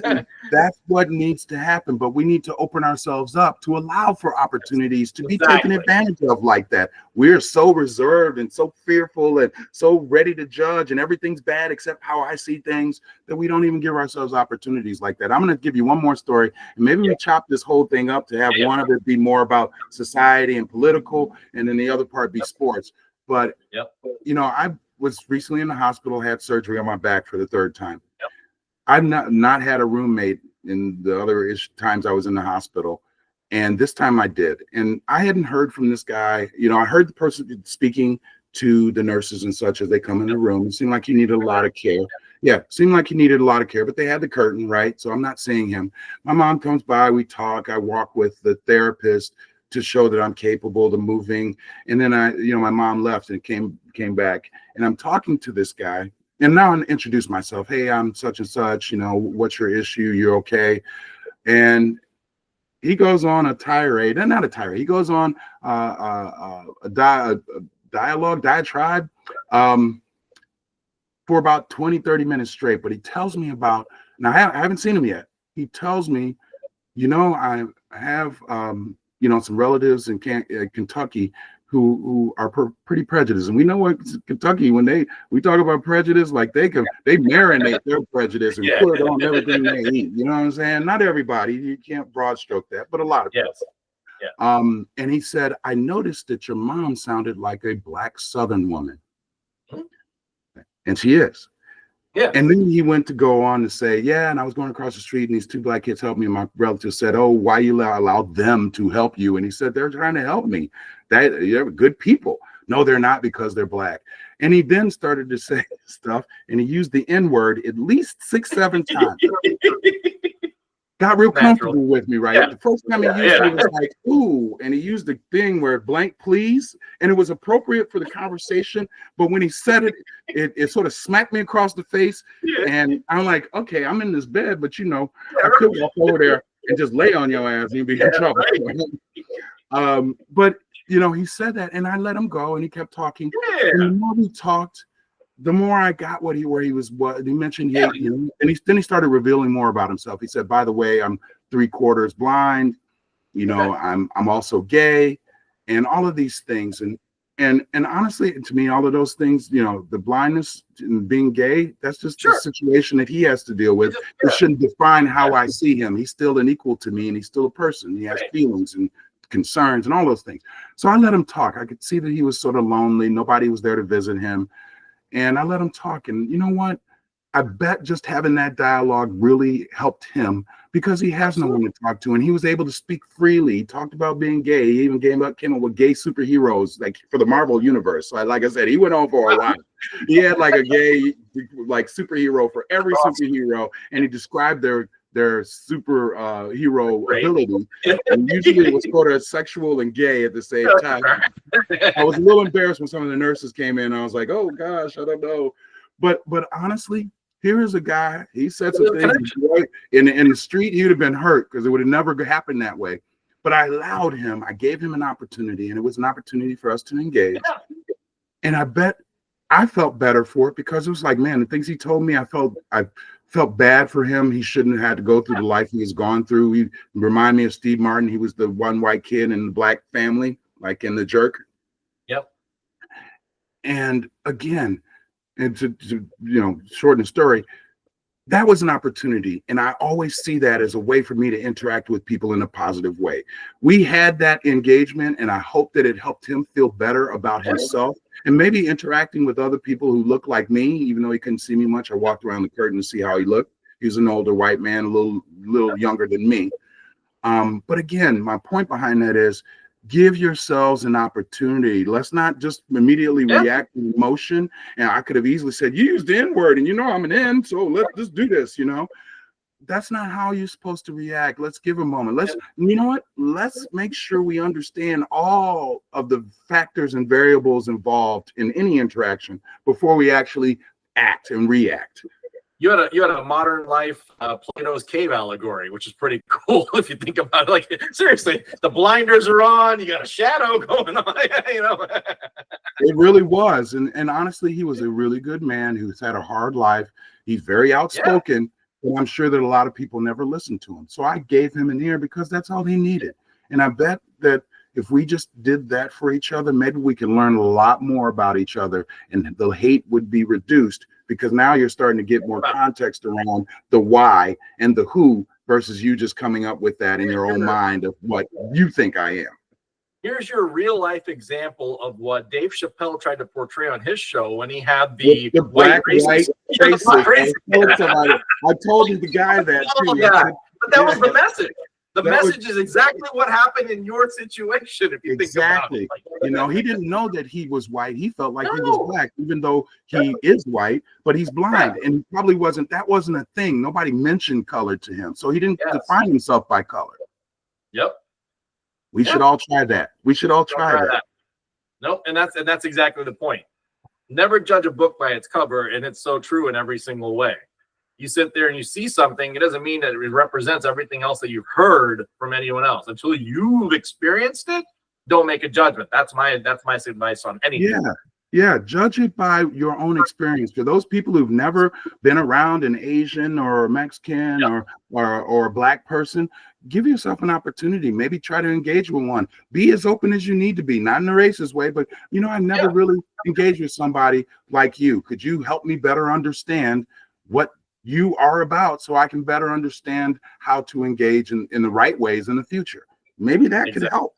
Speaker 2: what needs to happen. But we need to open ourselves up to allow for opportunities to be taken advantage of like that. We're so reserved and so fearful and so ready to judge, and everything's bad except how I see things, that we don't even give ourselves opportunities like that. I'm going to give you one more story, and maybe we chop this whole thing up to have one of it be more about society and political, and then the other part be sports. But I was recently in the hospital, had surgery on my back for the third time. I've not had a roommate in the other times I was in the hospital, and this time I did. And I hadn't heard from this guy. I heard the person speaking to the nurses and such as they come in the room. It seemed like he needed a lot of care. Seemed like he needed a lot of care, but they had the curtain, right? So I'm not seeing him. My mom comes by, we talk, I walk with the therapist to show that I'm capable of moving. And then my mom left and came back, and I'm talking to this guy. And now I introduce myself. Hey, I'm such and such, what's your issue? You're okay. And he goes on a tirade, and not a tirade. He goes on a diatribe for about 20, 30 minutes straight. But he tells me about, now I haven't seen him yet. He tells me, I have, some relatives in Kentucky who are pretty prejudiced. And we know what Kentucky, when we talk about prejudice, like they marinate their prejudice and put it on everything they eat. You know what I'm saying? Not everybody, you can't broad stroke that, but a lot of people. And he said, I noticed that your mom sounded like a Black Southern woman. And she is. And then he went to go on to say, and I was going across the street and these two Black kids helped me. And my relative said, oh, why you allow them to help you? And he said, they're trying to help me. They're good people. No, they're not, because they're Black. And he then started to say stuff, and he used the N-word at least 6-7 times. Got real comfortable with me, right? The first time he used it, it was like, ooh, and he used the thing where blank please, and it was appropriate for the conversation. But when he said it, it sort of smacked me across the face. And I'm like, okay, I'm in this bed, but I could walk over there and just lay on your ass and you'd be in trouble. But he said that, and I let him go, and he kept talking. And the more we talked, the more I got where he was, what he mentioned, and then he started revealing more about himself. He said, by the way, I'm 3/4 blind. I'm also gay, and all of these things. And honestly, to me, all of those things, the blindness and being gay, that's just the situation that he has to deal with. It shouldn't define how I see him. He's still an equal to me, and he's still a person. He has feelings and concerns and all those things. So I let him talk. I could see that he was sort of lonely. Nobody was there to visit him. And I let him talk. And you know what? I bet just having that dialogue really helped him, because he has no one to talk to, and he was able to speak freely. He talked about being gay. He even came up with gay superheroes, like for the Marvel universe. So like I said, he went on for a while. He had like a gay superhero for every superhero, and he described their super hero ability. And usually it was sort of sexual and gay at the same time. I was a little embarrassed when some of the nurses came in. I was like, oh gosh, I don't know. But honestly, here is a guy, he said some things right in the street, he would have been hurt because it would have never happened that way. But I allowed him, I gave him an opportunity, and it was an opportunity for us to engage. And I bet I felt better for it, because it was like, man, the things he told me, I felt bad for him. He shouldn't have had to go through the life he has gone through. He reminded me of Steve Martin. He was the one white kid in the black family, like in The Jerk.
Speaker 1: Yep.
Speaker 2: And again, and to shorten the story, that was an opportunity. And I always see that as a way for me to interact with people in a positive way. We had that engagement, and I hope that it helped him feel better about himself, and maybe interacting with other people who look like me. Even though he couldn't see me much, I walked around the curtain to see how he looked. He was an older white man, a little younger than me. But again, my point behind that is, give yourselves an opportunity. Let's not just immediately react to emotion. And I could have easily said, you used the N-word, and I'm an N, so let's just do this, That's not how you're supposed to react. Let's give a moment. Let's make sure we understand all of the factors and variables involved in any interaction before we actually act and react.
Speaker 1: You had a modern life Plato's cave allegory, which is pretty cool if you think about it. Like, seriously, the blinders are on, you got a shadow going on,
Speaker 2: It really was. And honestly, he was a really good man who's had a hard life. He's very outspoken, but I'm sure that a lot of people never listened to him. So I gave him an ear because that's all he needed. And I bet that if we just did that for each other, maybe we can learn a lot more about each other, and the hate would be reduced, because now you're starting to get more context around the why and the who, versus you just coming up with that in your own mind of what you think I am.
Speaker 1: Here's your real life example of what Dave Chappelle tried to portray on his show when he had the
Speaker 2: black white faces. I told you the guy that too.
Speaker 1: But that was the message. The message is exactly what happened in your situation, if you think about it.
Speaker 2: He didn't know that he was white. He felt like he was black, even though he is white, but he's blind. And he probably wasn't a thing. Nobody mentioned color to him. So he didn't define himself by color.
Speaker 1: Yep.
Speaker 2: We should all try that. We should all try that.
Speaker 1: Nope. And that's exactly the point. Never judge a book by its cover, and it's so true in every single way. You sit there and you see something, it doesn't mean that it represents everything else that you've heard from anyone else. Until you've experienced it, don't make a judgment. That's my advice on anything.
Speaker 2: Yeah, judge it by your own experience. For those people who've never been around an Asian or Mexican or a black person, give yourself an opportunity. Maybe try to engage with one. Be as open as you need to be, not in a racist way, but I never really engaged with somebody like you. Could you help me better understand what you are about, so I can better understand how to engage in the right ways in the future? Maybe that could help.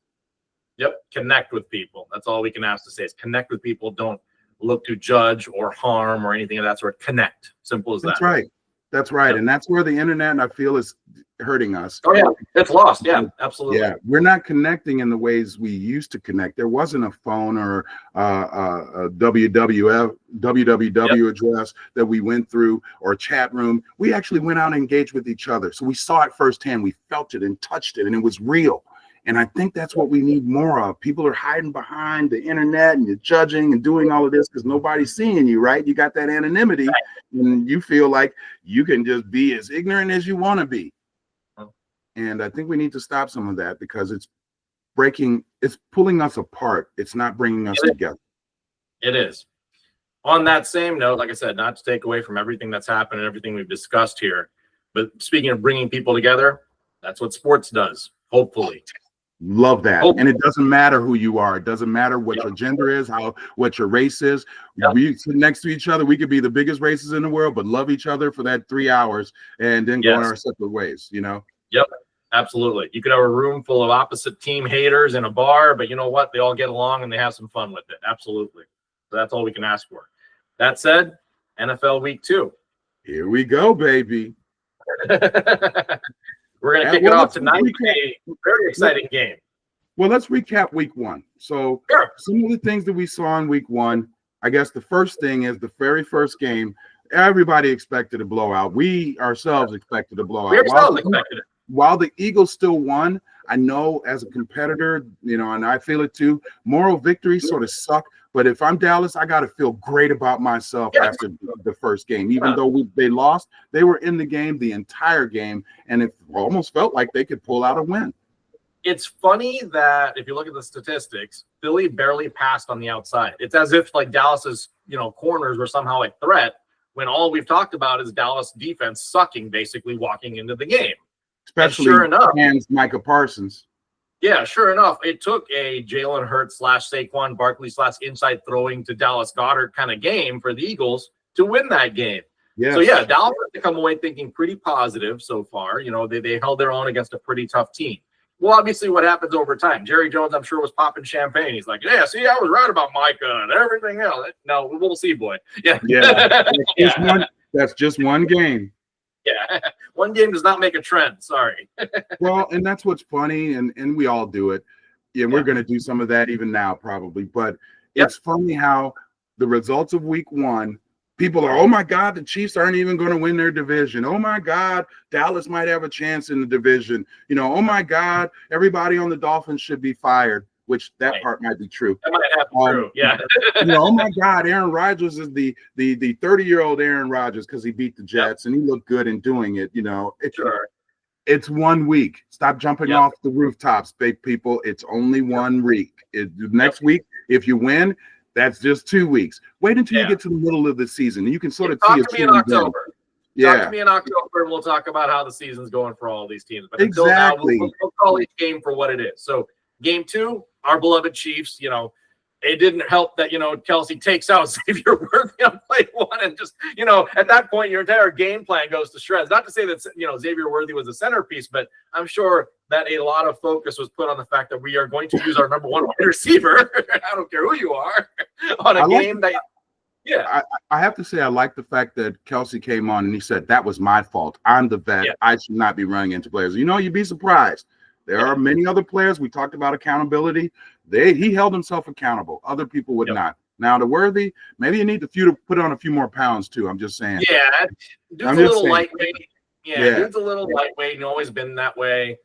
Speaker 1: Yep. Connect with people. That's all we can ask to say is connect with people. Don't look to judge or harm or anything of that sort. Connect. Simple as that.
Speaker 2: That's right. That's right. Yep. And that's where the internet, I feel, is hurting us.
Speaker 1: Oh, yeah. It's lost. Yeah, absolutely.
Speaker 2: Yeah. We're not connecting in the ways we used to connect. There wasn't a phone or a www address that we went through, or a chat room. We actually went out and engaged with each other. So we saw it firsthand. We felt it and touched it, and it was real. And I think that's what we need more of. People are hiding behind the internet, and you're judging and doing all of this because nobody's seeing you, right? You got that anonymity, and you feel like you can just be as ignorant as you want to be. And I think we need to stop some of that, because it's pulling us apart. It's not bringing us together.
Speaker 1: It is. On that same note, like I said, not to take away from everything that's happened and everything we've discussed here, but speaking of bringing people together, that's what sports does, hopefully.
Speaker 2: Love that.
Speaker 1: Hopefully.
Speaker 2: And it doesn't matter who you are. It doesn't matter what your gender is, what your race is. We sit next to each other. We could be the biggest races in the world, but love each other for that 3 hours and then go in our separate ways, you know?
Speaker 1: Yep, absolutely. You could have a room full of opposite team haters in a bar, but you know what? They all get along and they have some fun with it. Absolutely. So that's all we can ask for. That said, NFL Week 2.
Speaker 2: Here we go, baby.
Speaker 1: We're going to kick it off tonight with a very exciting game.
Speaker 2: Well, let's recap Week 1. So some of the things that we saw in Week 1, I guess the first thing is the very first game, everybody expected a blowout. We ourselves expected a blowout.
Speaker 1: We ourselves expected it.
Speaker 2: While the Eagles still won, I know as a competitor, you know, and I feel it too, moral victories sort of suck. But if I'm Dallas, I got to feel great about myself after the first game. Even though they lost, they were in the game the entire game, and it almost felt like they could pull out a win.
Speaker 1: It's funny that if you look at the statistics, Philly barely passed on the outside. It's as if like Dallas's, corners were somehow a threat when all we've talked about is Dallas defense sucking, basically walking into the game.
Speaker 2: Especially
Speaker 1: sure enough,
Speaker 2: Micah Parsons.
Speaker 1: Yeah, sure enough, it took a Jalen Hurts / Saquon Barkley / inside throwing to Dallas Goedert kind of game for the Eagles to win that game.
Speaker 2: Yes.
Speaker 1: So, yeah, Dallas has to come away thinking pretty positive so far. They held their own against a pretty tough team. Well, obviously, what happens over time? Jerry Jones, I'm sure, was popping champagne. He's like, yeah, see, I was right about Micah and everything else. No, we'll see, boy. Yeah.
Speaker 2: That's just one game.
Speaker 1: Yeah, one game does not make a trend. Sorry.
Speaker 2: Well, and that's what's funny, and we all do it. Yeah, we're going to do some of that even now, probably. But it's funny how the results of Week 1, people are, oh my God, the Chiefs aren't even going to win their division. Oh my God, Dallas might have a chance in the division. Oh my God, everybody on the Dolphins should be fired. Which that part might be true.
Speaker 1: That might have to be true. Yeah.
Speaker 2: Oh my God, Aaron Rodgers is the 30-year-old Aaron Rodgers because he beat the Jets and he looked good in doing it. It's 1 week. Stop jumping off the rooftops, big people. It's only 1 week. Next week, if you win, that's just 2 weeks. Wait until you get to the middle of the season, and you can sort of see
Speaker 1: it. Talk to me in October. Talk to me in October, and we'll talk about how the season's going for all these teams. But until now, we'll call each game for what it is. So, Game 2, our beloved Chiefs, it didn't help that, Kelsey takes out Xavier Worthy on play 1 and just, at that point, your entire game plan goes to shreds. Not to say that, Xavier Worthy was a centerpiece, but I'm sure that a lot of focus was put on the fact that we are going to use our number 1 wide receiver. I don't care who you are on a game that. Yeah.
Speaker 2: I have to say, I like the fact that Kelsey came on and he said, that was my fault. I'm the vet. Yeah. I should not be running into players. You'd be surprised. There are many other players. We talked about accountability. He held himself accountable. Other people would not. Now, the Worthy, maybe you need to put on a few more pounds, too. I'm just saying.
Speaker 1: Yeah, dude's a little lightweight. Yeah, dude's a little lightweight and always been that way.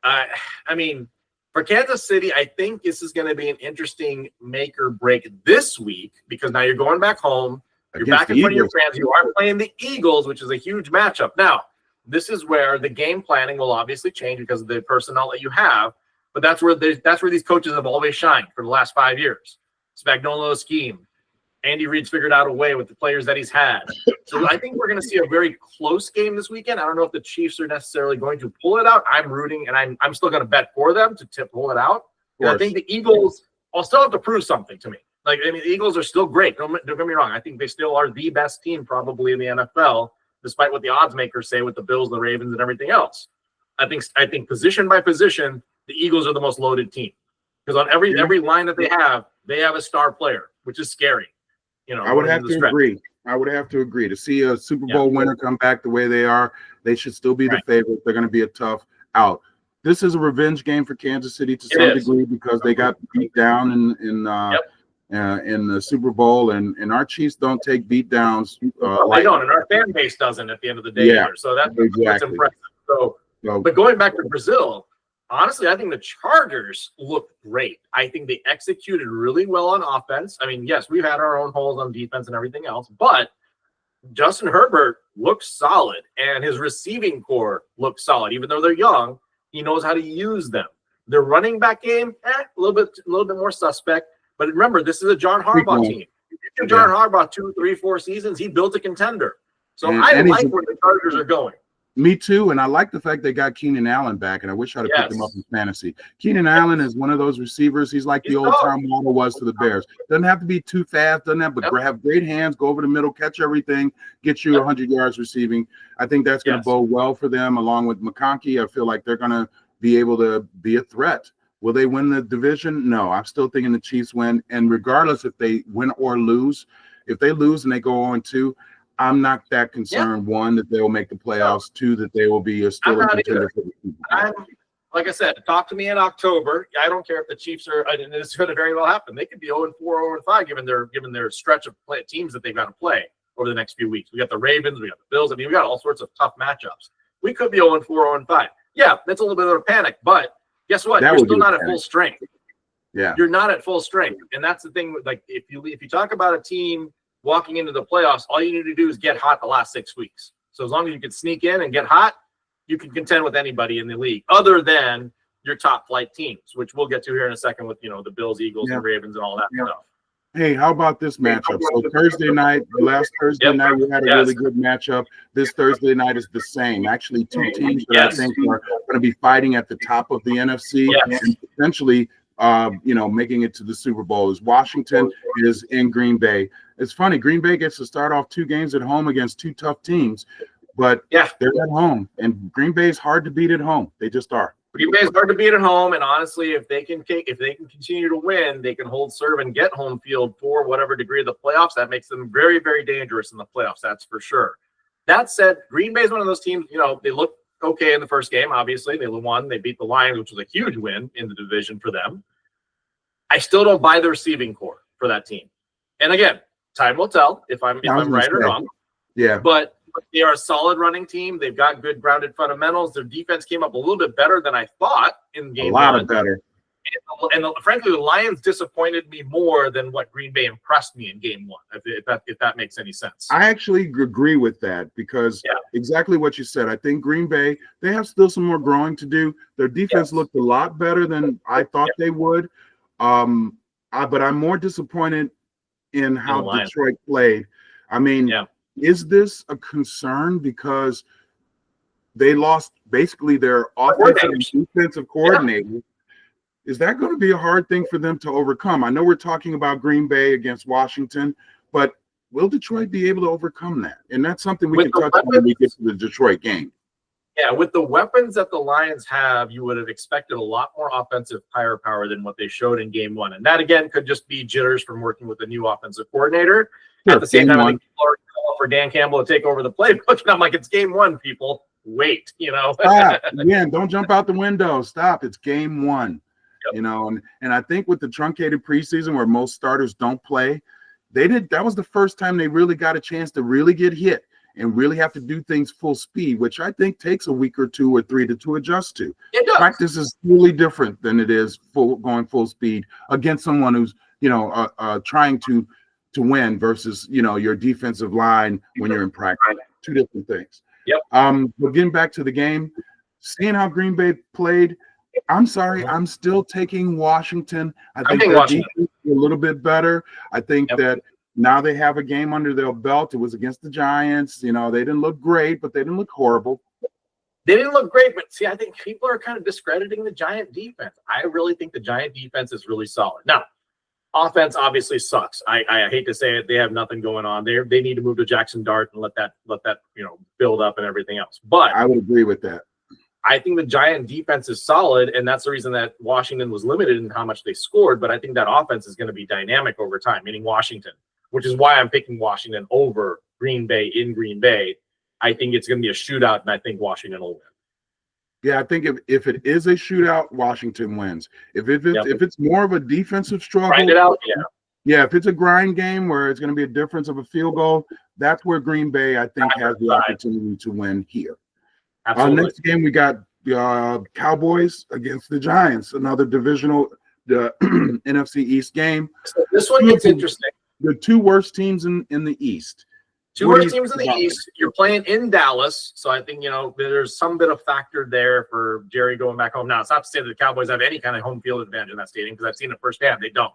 Speaker 1: For Kansas City, I think this is going to be an interesting make or break this week because now you're going back home. You're back in front of your fans. You are playing the Eagles, which is a huge matchup. Now, this is where the game planning will obviously change because of the personnel that you have, but that's where these coaches have always shined for the last 5 years. Spagnuolo's scheme. Andy Reid's figured out a way with the players that he's had. So I think we're going to see a very close game this weekend. I don't know if the Chiefs are necessarily going to pull it out. I'm rooting, and I'm still going to bet for them to pull it out. I think the Eagles will still have to prove something to me. The Eagles are still great. Don't get me wrong. I think they still are the best team probably in the NFL. Despite what the odds makers say with the Bills, the Ravens, and everything else. I think position by position, the Eagles are the most loaded team. Because on every line that they have a star player, which is scary.
Speaker 2: I would have to agree. To see a Super Bowl winner come back the way they are, they should still be the favorites. They're going to be a tough out. This is a revenge game for Kansas City to some degree because they got beat down in the Super Bowl, and our Chiefs don't take beat downs.
Speaker 1: They don't, and our fan base doesn't at the end of the day either. So that's impressive. So, but going back to Brazil, honestly, I think the Chargers looked great. I think they executed really well on offense. Yes, we've had our own holes on defense and everything else, but Justin Herbert looks solid, and his receiving core looks solid. Even though they're young, he knows how to use them. Their running back game, a little bit more suspect. But remember, this is a John Harbaugh team. You John Harbaugh 2, 3, 4 seasons, he built a contender. So I like where the Chargers are going.
Speaker 2: Me too, and I like the fact they got Keenan Allen back, and I wish I'd have picked him up in fantasy. Keenan Allen is one of those receivers. He's like the old Tom Waddle was to the Bears. Doesn't have to be too fast, doesn't have, but have great hands, go over the middle, catch everything, get you 100 yards receiving. I think that's going to bode well for them, along with McConkey. I feel like they're going to be able to be a threat. Will they win the division? No, I'm still thinking the Chiefs win, and regardless if they win or lose, if they lose and they go 0-2, I'm not that concerned. One, that they will make the playoffs. Two, that they will be still a contender for the Super Bowl.
Speaker 1: Like I said, talk to me in October. I don't care if the Chiefs are, and this could very well happen. They could be 0-4, 0-5, given their stretch of teams that they've got to play over the next few weeks. We got the Ravens, we got the Bills. I mean, we got all sorts of tough matchups. We could be 0-4, 0-5. Yeah, that's a little bit of a panic, but guess what? You're still not at full strength.
Speaker 2: Yeah,
Speaker 1: you're not at full strength, and that's the thing. Like if you talk about a team walking into the playoffs, all you need to do is get hot the last 6 weeks. So as long as you can sneak in and get hot, you can contend with anybody in the league, other than your top flight teams, which we'll get to here in a second with the Bills, Eagles, and Ravens, and all that stuff.
Speaker 2: Hey, how about this matchup? So Thursday night, last Thursday night, we had a really good matchup. This Thursday night is the same. Actually, two teams that I think are going to be fighting at the top of the NFC and potentially making it to the Super Bowl. Is Washington is in Green Bay. It's funny, Green Bay gets to start off 2 games at home against 2 tough teams, but they're at home, and Green Bay is hard to beat at home. They just are.
Speaker 1: Green Bay is hard to beat at home, and honestly, if they can continue to win, they can hold serve and get home field for whatever degree of the playoffs. That makes them very, very dangerous in the playoffs. That's for sure. That said, Green Bay is one of those teams. They look okay in the first game. Obviously, they won. They beat the Lions, which was a huge win in the division for them. I still don't buy the receiving core for that team. And again, time will tell if I'm right or wrong.
Speaker 2: Yeah.
Speaker 1: But they are a solid running team. They've got good grounded fundamentals. Their defense came up a little bit better than I thought in game one.
Speaker 2: A lot better.
Speaker 1: And frankly, the Lions disappointed me more than what Green Bay impressed me in game one, if that makes any sense.
Speaker 2: I actually agree with that because exactly what you said. I think Green Bay, they have still some more growing to do. Their defense looked a lot better than I thought they would. But I'm more disappointed in how Detroit played. I mean, is this a concern because they lost basically their offensive and defensive coordinator? Is that going to be a hard thing for them to overcome? I know we're talking about Green Bay against Washington, but will Detroit be able to overcome that? And that's something we can touch on when we get to the Detroit game.
Speaker 1: Yeah, with the weapons that the Lions have, you would have expected a lot more offensive firepower than what they showed in game one. And that, again, could just be jitters from working with a new offensive coordinator. At the same time, I think people are calling for Dan Campbell to take over the playbook. And I'm like, it's game one, people. Wait,
Speaker 2: Stop. Again, don't jump out the window. Stop. It's game one. And I think with the truncated preseason where most starters don't play, that was the first time they really got a chance to really get hit and really have to do things full speed, which I think takes a week or 2 or 3 to adjust to.
Speaker 1: It does.
Speaker 2: Practice is really different than it is going full speed against someone who's trying to win versus your defensive line when you're in practice. 2 different things. But getting back to the game, seeing how Green Bay played, I'm sorry, I'm still taking Washington. I think their defense is a little bit better. I think that now they have a game under their belt. It was against the Giants. They didn't look great, but they didn't look horrible.
Speaker 1: They didn't look great, but see, I think people are kind of discrediting the Giant defense. I really think the Giant defense is really solid. Now, offense obviously sucks. I hate to say it. They have nothing going on there. They need to move to Jackson Dart and let that build up and everything else. But
Speaker 2: I would agree with that.
Speaker 1: I think the Giant defense is solid, and that's the reason that Washington was limited in how much they scored. But I think that offense is going to be dynamic over time, meaning Washington, which is why I'm picking Washington over Green Bay in Green Bay. I think it's going to be a shootout, and I think Washington will win.
Speaker 2: Yeah, I think if it is a shootout, Washington wins. If it's more of a defensive struggle,
Speaker 1: grind it out,
Speaker 2: if it's a grind game where it's going to be a difference of a field goal, that's where Green Bay, I think, has the opportunity to win here.
Speaker 1: Absolutely.
Speaker 2: Next game, we got Cowboys against the Giants, another divisional NFC East game.
Speaker 1: So this one gets interesting.
Speaker 2: The 2 worst teams in the East.
Speaker 1: 2 worst teams in the East. You're playing in Dallas, so I think there's some bit of factor there for Jerry going back home. Now, it's not to say that the Cowboys have any kind of home field advantage in that stadium because I've seen it firsthand. They don't.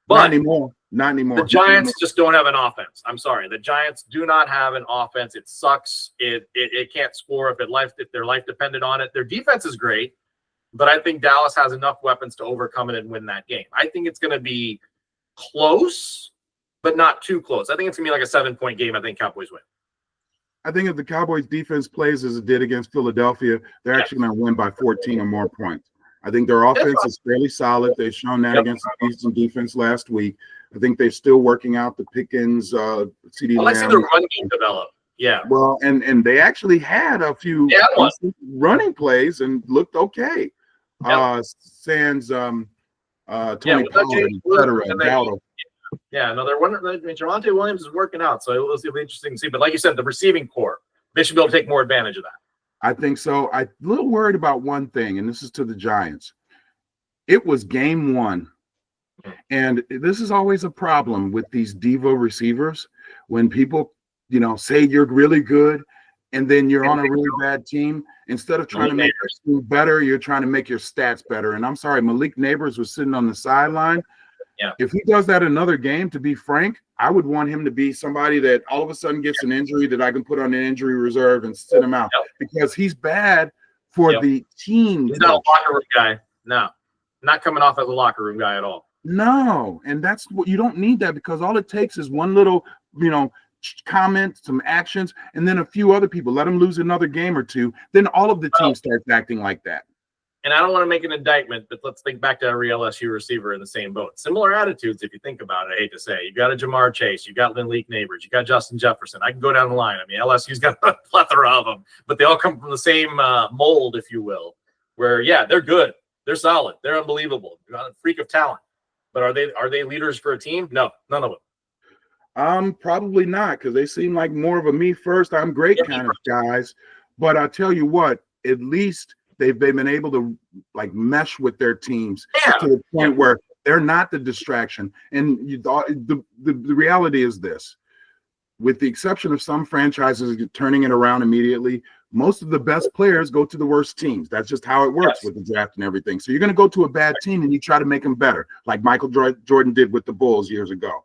Speaker 2: Not
Speaker 1: But
Speaker 2: anymore. Not anymore.
Speaker 1: the Giants just don't have an offense. I'm sorry. The Giants do not have an offense. It sucks. It can't score if their life depended on it. Their defense is great, but I think Dallas has enough weapons to overcome it and win that game. I think it's going to be close, but not too close. I think it's going to be like a 7-point game. I think Cowboys win.
Speaker 2: I think if the Cowboys defense plays as it did against Philadelphia, they're actually going to win by 14 or more points. I think their offense is fairly solid. They've shown that against the Houston defense last week. I think they're still working out the Pickens, CD Lamb.
Speaker 1: I see the run game develop. Yeah.
Speaker 2: Well, and they actually had a few running plays and looked okay. Sans Tony Pollard, et cetera, and Dowdle.
Speaker 1: Yeah, no, Javonte Williams is working out, so it'll be interesting to see. But like you said, the receiving core, they should be able to take more advantage of that.
Speaker 2: I think so. I'm a little worried about one thing, and this is to the Giants. It was game one, and this is always a problem with these diva receivers when people, say you're really good, and then you're on a really bad team. Instead of trying to make your team better, you're trying to make your stats better. And I'm sorry, Malik Neighbors was sitting on the sideline.
Speaker 1: Yeah.
Speaker 2: If he does that another game, to be frank, I would want him to be somebody that all of a sudden gets an injury that I can put on an injury reserve and sit him out because he's bad for the team.
Speaker 1: He's not a locker room guy. No, not coming off as a locker room guy at all.
Speaker 2: No, and that's what you don't need that because all it takes is one little, comment, some actions, and then a few other people. Let him lose another game or two. Then all of the team starts acting like that.
Speaker 1: And I don't want to make an indictment, but let's think back to every LSU receiver in the same boat. Similar attitudes, if you think about it, I hate to say. You got a Jamar Chase, you got Malik Neighbors, you got Justin Jefferson. I can go down the line. I mean, LSU's got a plethora of them, but they all come from the same mold, if you will, where, they're good. They're solid. They're unbelievable. They're a freak of talent. But are they leaders for a team? No, none of them.
Speaker 2: Probably not, because they seem like more of a me first, I'm great kind of guys. But I tell you what, at least they've been able to mesh with their teams to the point where they're not the distraction. And the reality is this: with the exception of some franchises turning it around immediately, most of the best players go to the worst teams. That's just how it works with the draft and everything. So you're going to go to a bad team and you try to make them better, like Michael Jordan did with the Bulls years ago.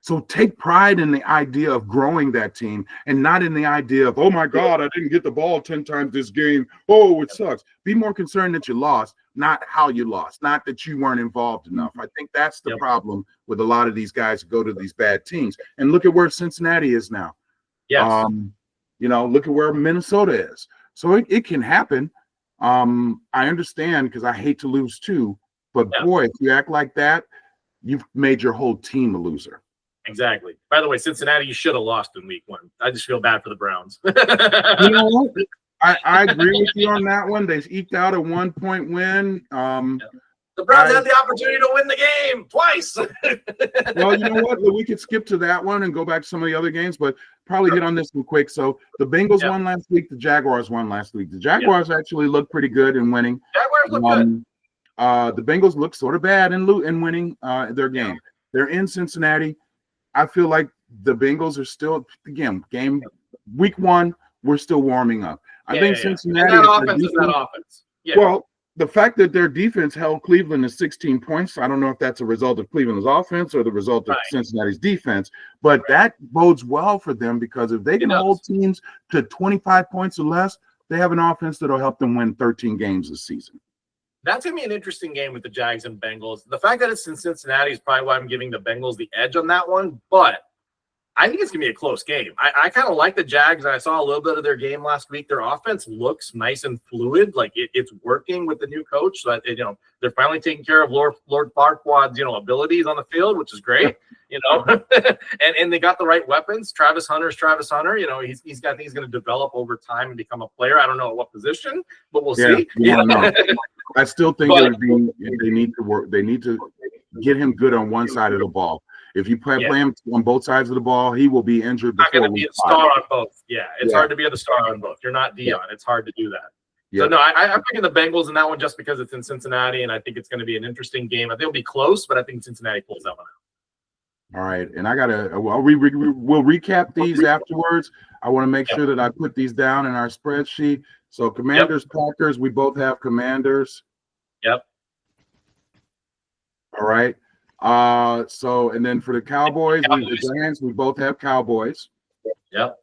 Speaker 2: So take pride in the idea of growing that team and not in the idea of, oh, my God, I didn't get the ball 10 times this game. Oh, it sucks. Be more concerned that you lost, not how you lost, not that you weren't involved enough. I think that's the problem with a lot of these guys who go to these bad teams. And look at where Cincinnati is now.
Speaker 1: Yes.
Speaker 2: Look at where Minnesota is. So it can happen. I understand because I hate to lose too. But, boy, if you act like that, you've made your whole team a loser.
Speaker 1: Exactly. By the way, Cincinnati, you should have lost in week 1. I just feel bad for the Browns.
Speaker 2: You know what? I agree with you on that one. They eked out a 1-point win.
Speaker 1: The Browns had the opportunity to win the game twice.
Speaker 2: Well, you know what? We could skip to that one and go back to some of the other games, but probably hit on this one quick. So the Bengals won last week. The Jaguars won last week. The Jaguars actually looked pretty good in winning.
Speaker 1: Jaguars look good.
Speaker 2: The Bengals look sort of bad in winning their game. They're in Cincinnati. I feel like the Bengals are still, again, week 1, we're still warming up. I think Cincinnati.
Speaker 1: And that offense. Yeah.
Speaker 2: Well, the fact that their defense held Cleveland to 16 points, I don't know if that's a result of Cleveland's offense or the result of Cincinnati's defense, but that bodes well for them because if they can hold teams to 25 points or less, they have an offense that will help them win 13 games this season.
Speaker 1: That's going to be an interesting game with the Jags and Bengals. The fact that it's in Cincinnati is probably why I'm giving the Bengals the edge on that one, but I think it's going to be a close game. I kind of like the Jags. I saw a little bit of their game last week. Their offense looks nice and fluid. Like it's working with the new coach. So that, they're finally taking care of Lord Farquaad's, abilities on the field, which is great, and they got the right weapons. Travis Hunter's Travis Hunter. He's got things going to develop over time and become a player. I don't know at what position, but we'll see.
Speaker 2: I still think they need to work. They need to get him good on one side of the ball. If you play him on both sides of the ball, he will be injured.
Speaker 1: Not going to be a star on both. Yeah, it's hard to be the star on both. You're not Dion. It's hard to do that. So no, I'm picking the Bengals in that one just because it's in Cincinnati, and I think it's going to be an interesting game. I think it'll be close, but I think Cincinnati pulls that one out.
Speaker 2: All right, and I gotta. We'll recap these afterwards. I want to make sure that I put these down in our spreadsheet. So Commanders, Packers, we both have Commanders.
Speaker 1: Yep.
Speaker 2: All right. So and then for the Cowboys, the Giants, we both have Cowboys.
Speaker 1: Yep.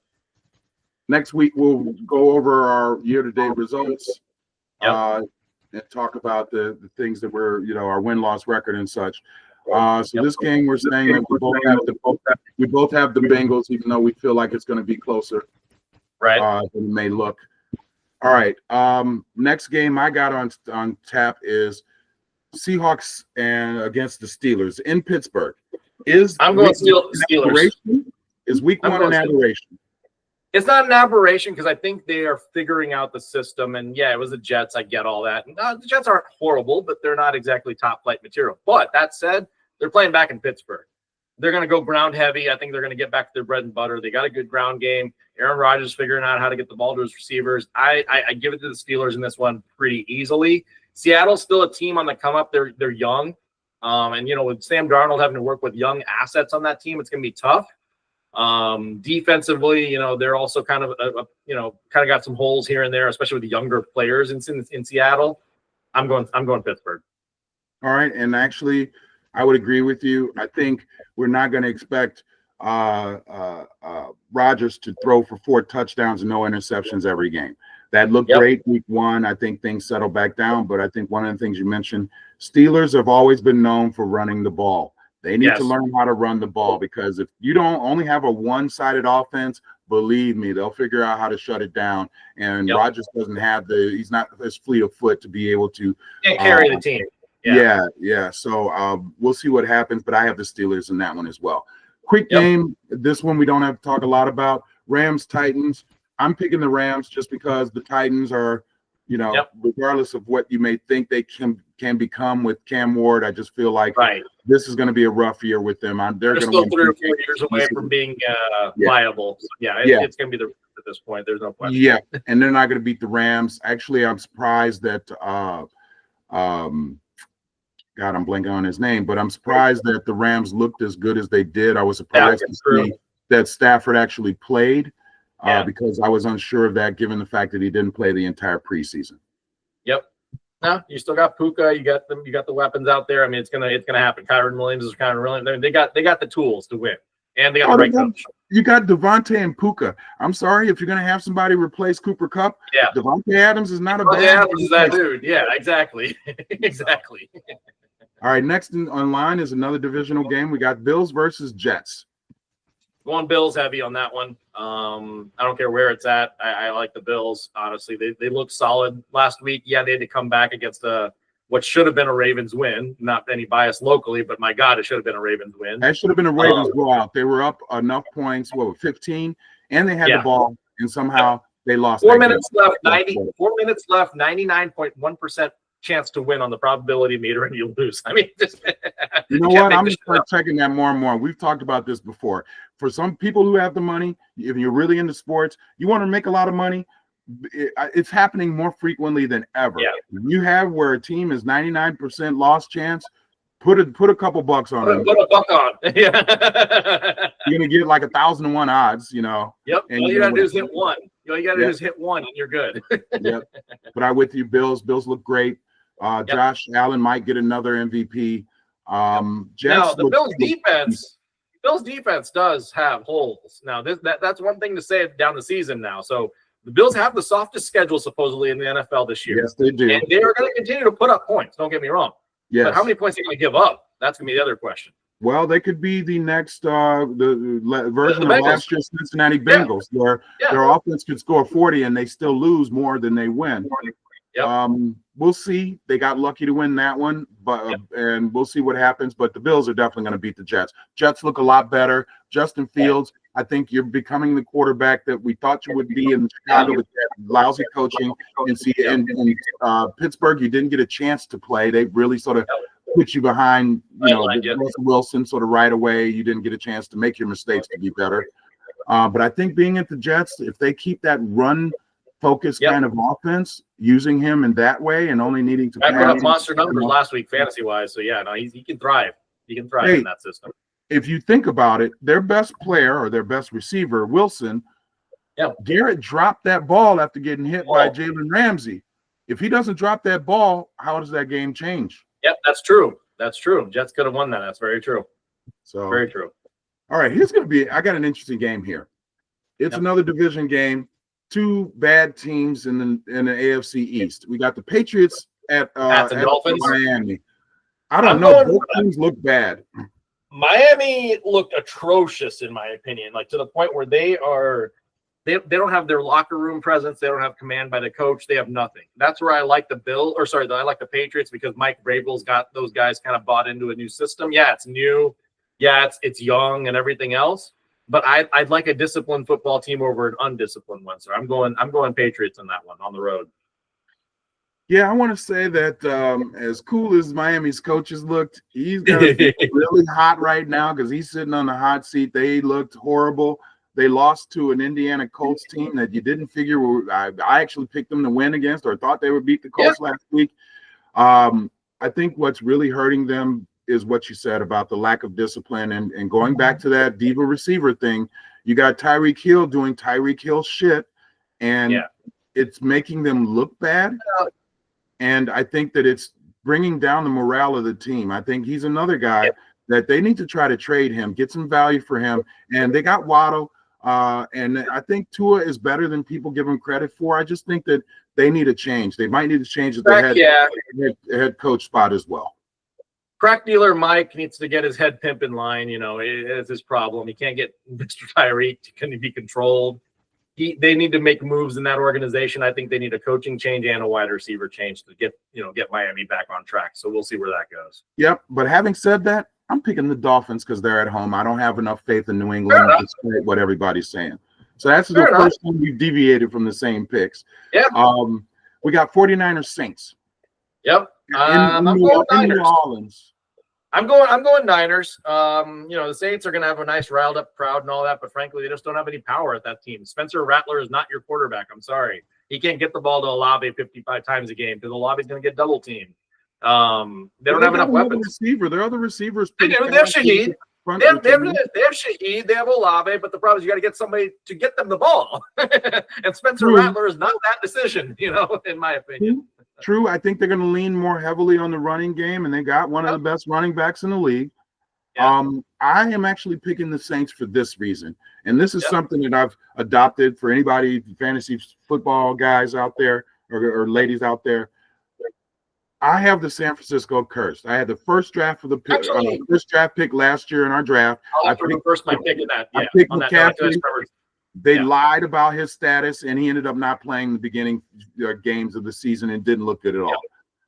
Speaker 2: Next week we'll go over our year-to-date results.
Speaker 1: Yep.
Speaker 2: And talk about the things that we're, our win-loss record and such. So this game, we're saying that we both have the Bengals, even though we feel like it's going to be closer,
Speaker 1: right?
Speaker 2: Than it may look. All right. Next game I got on tap is Seahawks and against the Steelers in Pittsburgh.
Speaker 1: I'm going Steelers.
Speaker 2: Is week one an aberration?
Speaker 1: It's not an aberration because I think they are figuring out the system. And yeah, it was the Jets. I get all that. The Jets aren't horrible, but they're not exactly top flight material. But that said, they're playing back in Pittsburgh. They're going to go ground heavy. I think they're going to get back to their bread and butter. They got a good ground game. Aaron Rodgers figuring out how to get the ball to his receivers. I give it to the Steelers in this one pretty easily. Seattle's still a team on the come up. They're young. And, with Sam Darnold having to work with young assets on that team, it's going to be tough. Defensively, they're also kind of got some holes here and there, especially with the younger players in Seattle. I'm going Pittsburgh.
Speaker 2: All right. And actually, I would agree with you. I think we're not going to expect Rodgers to throw for 4 touchdowns and no interceptions every game. That looked great week one. I think things settled back down. But I think one of the things you mentioned, Steelers have always been known for running the ball. They need to learn how to run the ball, because if you don't only have a one-sided offense, believe me, they'll figure out how to shut it down. And Rodgers doesn't have he's not as fleet of foot to be able to
Speaker 1: carry the team.
Speaker 2: Yeah. So we'll see what happens, but I have the Steelers in that one as well. Quick game. This one we don't have to talk a lot about. Rams, Titans. I'm picking the Rams just because the Titans are, regardless of what you may think they can become with Cam Ward, I just feel like this is going to be a rough year with them. They're going to
Speaker 1: still 3 or 4 years away from being viable. So it's going to be at this point. There's no question.
Speaker 2: Yeah, and they're not going to beat the Rams. Actually, I'm surprised that God, I'm blanking on his name, but I'm surprised that the Rams looked as good as they did. I was surprised to see that Stafford actually played because I was unsure of that, given the fact that he didn't play the entire preseason.
Speaker 1: Yep. No, you still got Puka. You got them. You got the weapons out there. I mean, it's gonna happen. Kyron Williams is They got the tools to win, and they got the right coach.
Speaker 2: You got Devontae and Puka. I'm sorry, if you're gonna have somebody replace Cooper Kupp, Devontae Adams is not a bad.
Speaker 1: Adams is that dude. Yeah, exactly, exactly.
Speaker 2: All right, next on line is another divisional game. We got Bills versus Jets.
Speaker 1: Going Bills heavy on that one. I don't care where it's at. I like the Bills, honestly. They looked solid last week. Yeah, they had to come back against what should have been a Ravens win. Not any bias locally, but my God, it should have been a Ravens win.
Speaker 2: That should have been a Ravens blowout. They were up enough points, 15, and they had the ball, and somehow they lost.
Speaker 1: 4 minutes left, 4 minutes left, 99.1% chance to win on the probability meter, and you lose. I mean,
Speaker 2: you know what? I'm just checking that more and more. We've talked about this before. For some people who have the money, if you're really into sports, you want to make a lot of money. It's happening more frequently than ever. Yeah. You have where a team is 99% loss chance. Put a couple bucks on it.
Speaker 1: Put a buck on. Yeah.
Speaker 2: You're gonna get like 1,001 odds.
Speaker 1: Yep.
Speaker 2: And
Speaker 1: all you gotta do is hit one. All you gotta do is hit one, and you're good.
Speaker 2: Yep. But I'm with you, Bills. Bills look great. Josh Allen might get another MVP.
Speaker 1: Now the Bills defense does have holes. Now that's one thing to say down the season now. So the Bills have the softest schedule supposedly in the NFL this year.
Speaker 2: Yes, they do.
Speaker 1: And they are going to continue to put up points. Don't get me wrong.
Speaker 2: Yes.
Speaker 1: But how many points are they going to give up? That's going to be the other question.
Speaker 2: Well, they could be the next the version of last year's Cincinnati Bengals, where their offense could score 40 and they still lose more than they win. Yep. We'll see. They got lucky to win that one, but and we'll see what happens. But the Bills are definitely going to beat the Jets. Jets look a lot better. Justin Fields, I think you're becoming the quarterback that we thought you would be in Chicago with that lousy coaching. And Pittsburgh, you didn't get a chance to play. They really sort of put you behind, Russell Wilson sort of right away. You didn't get a chance to make your mistakes to be better. But I think being at the Jets, if they keep that run focused kind of offense, using him in that way and only needing to
Speaker 1: put up monster numbers last week fantasy wise. So he can thrive. He can thrive in that system.
Speaker 2: If you think about it, their best player or their best receiver, Wilson, Garrett dropped that ball after getting hit by Jalen Ramsey. If he doesn't drop that ball, how does that game change?
Speaker 1: Yep, that's true. That's true. Jets could have won that. That's very true.
Speaker 2: So
Speaker 1: Very true.
Speaker 2: all right, I got an interesting game here. It's another division game. Two bad teams in the AFC East. We got the Patriots at
Speaker 1: Dolphins.
Speaker 2: Miami. I don't know. Both teams look bad.
Speaker 1: Miami looked atrocious, in my opinion, like to the point where they don't have their locker room presence. They don't have command by the coach. They have nothing. That's where I like I like the Patriots because Mike Vrabel's got those guys kind of bought into a new system. Yeah, it's new. Yeah, it's young and everything else. But I'd like a disciplined football team over an undisciplined one. So I'm going Patriots on that one on the road.
Speaker 2: Yeah, I want to say that as cool as Miami's coaches looked, he's got to be really hot right now because he's sitting on the hot seat. They looked horrible. They lost to an Indiana Colts team that you didn't figure I actually picked them to win against or thought they would beat the Colts last week. I think what's really hurting them is what you said about the lack of discipline and going back to that diva receiver thing. You got Tyreek Hill doing Tyreek Hill shit, and it's making them look bad. And I think that it's bringing down the morale of the team. I think he's another guy that they need to try to trade him, get some value for him. And they got Waddle. And I think Tua is better than people give him credit for. I just think that they need a change. They might need to change their head coach spot as well.
Speaker 1: Crack dealer Mike needs to get his head pimp in line. You know, it's his problem. He can't get Mr. Tyreek to be controlled. They need to make moves in that organization. I think they need a coaching change and a wide receiver change to get Miami back on track. So we'll see where that goes.
Speaker 2: Yep. But having said that, I'm picking the Dolphins because they're at home. I don't have enough faith in New England despite what everybody's saying. So that's the first time we've deviated from the same picks. Yep. We got 49ers Saints.
Speaker 1: Yep. I'm going Niners.
Speaker 2: New Orleans.
Speaker 1: I'm going Niners. The Saints are going to have a nice riled up crowd and all that, but frankly, they just don't have any power at that team. Spencer Rattler is not your quarterback. I'm sorry. He can't get the ball to Olave 55 times a game because Olave's going to get double teamed. They don't have enough weapons.
Speaker 2: Their other receivers.
Speaker 1: They have Shaheed. They have Shaheed. They have Olave, but the problem is you got to get somebody to get them the ball. And Spencer Rattler is not that decision, in my opinion.
Speaker 2: True. I think they're going to lean more heavily on the running game, and they got one of the best running backs in the league. I am actually picking the Saints for this reason, and this is something that I've adopted for anybody, fantasy football guys out there or ladies out there. I have the San Francisco curse. I had the first draft for the first draft pick last year in our draft.
Speaker 1: I reversed my pick in that.
Speaker 2: I picked McCaffrey. They lied about his status, and he ended up not playing the beginning games of the season and didn't look good at all.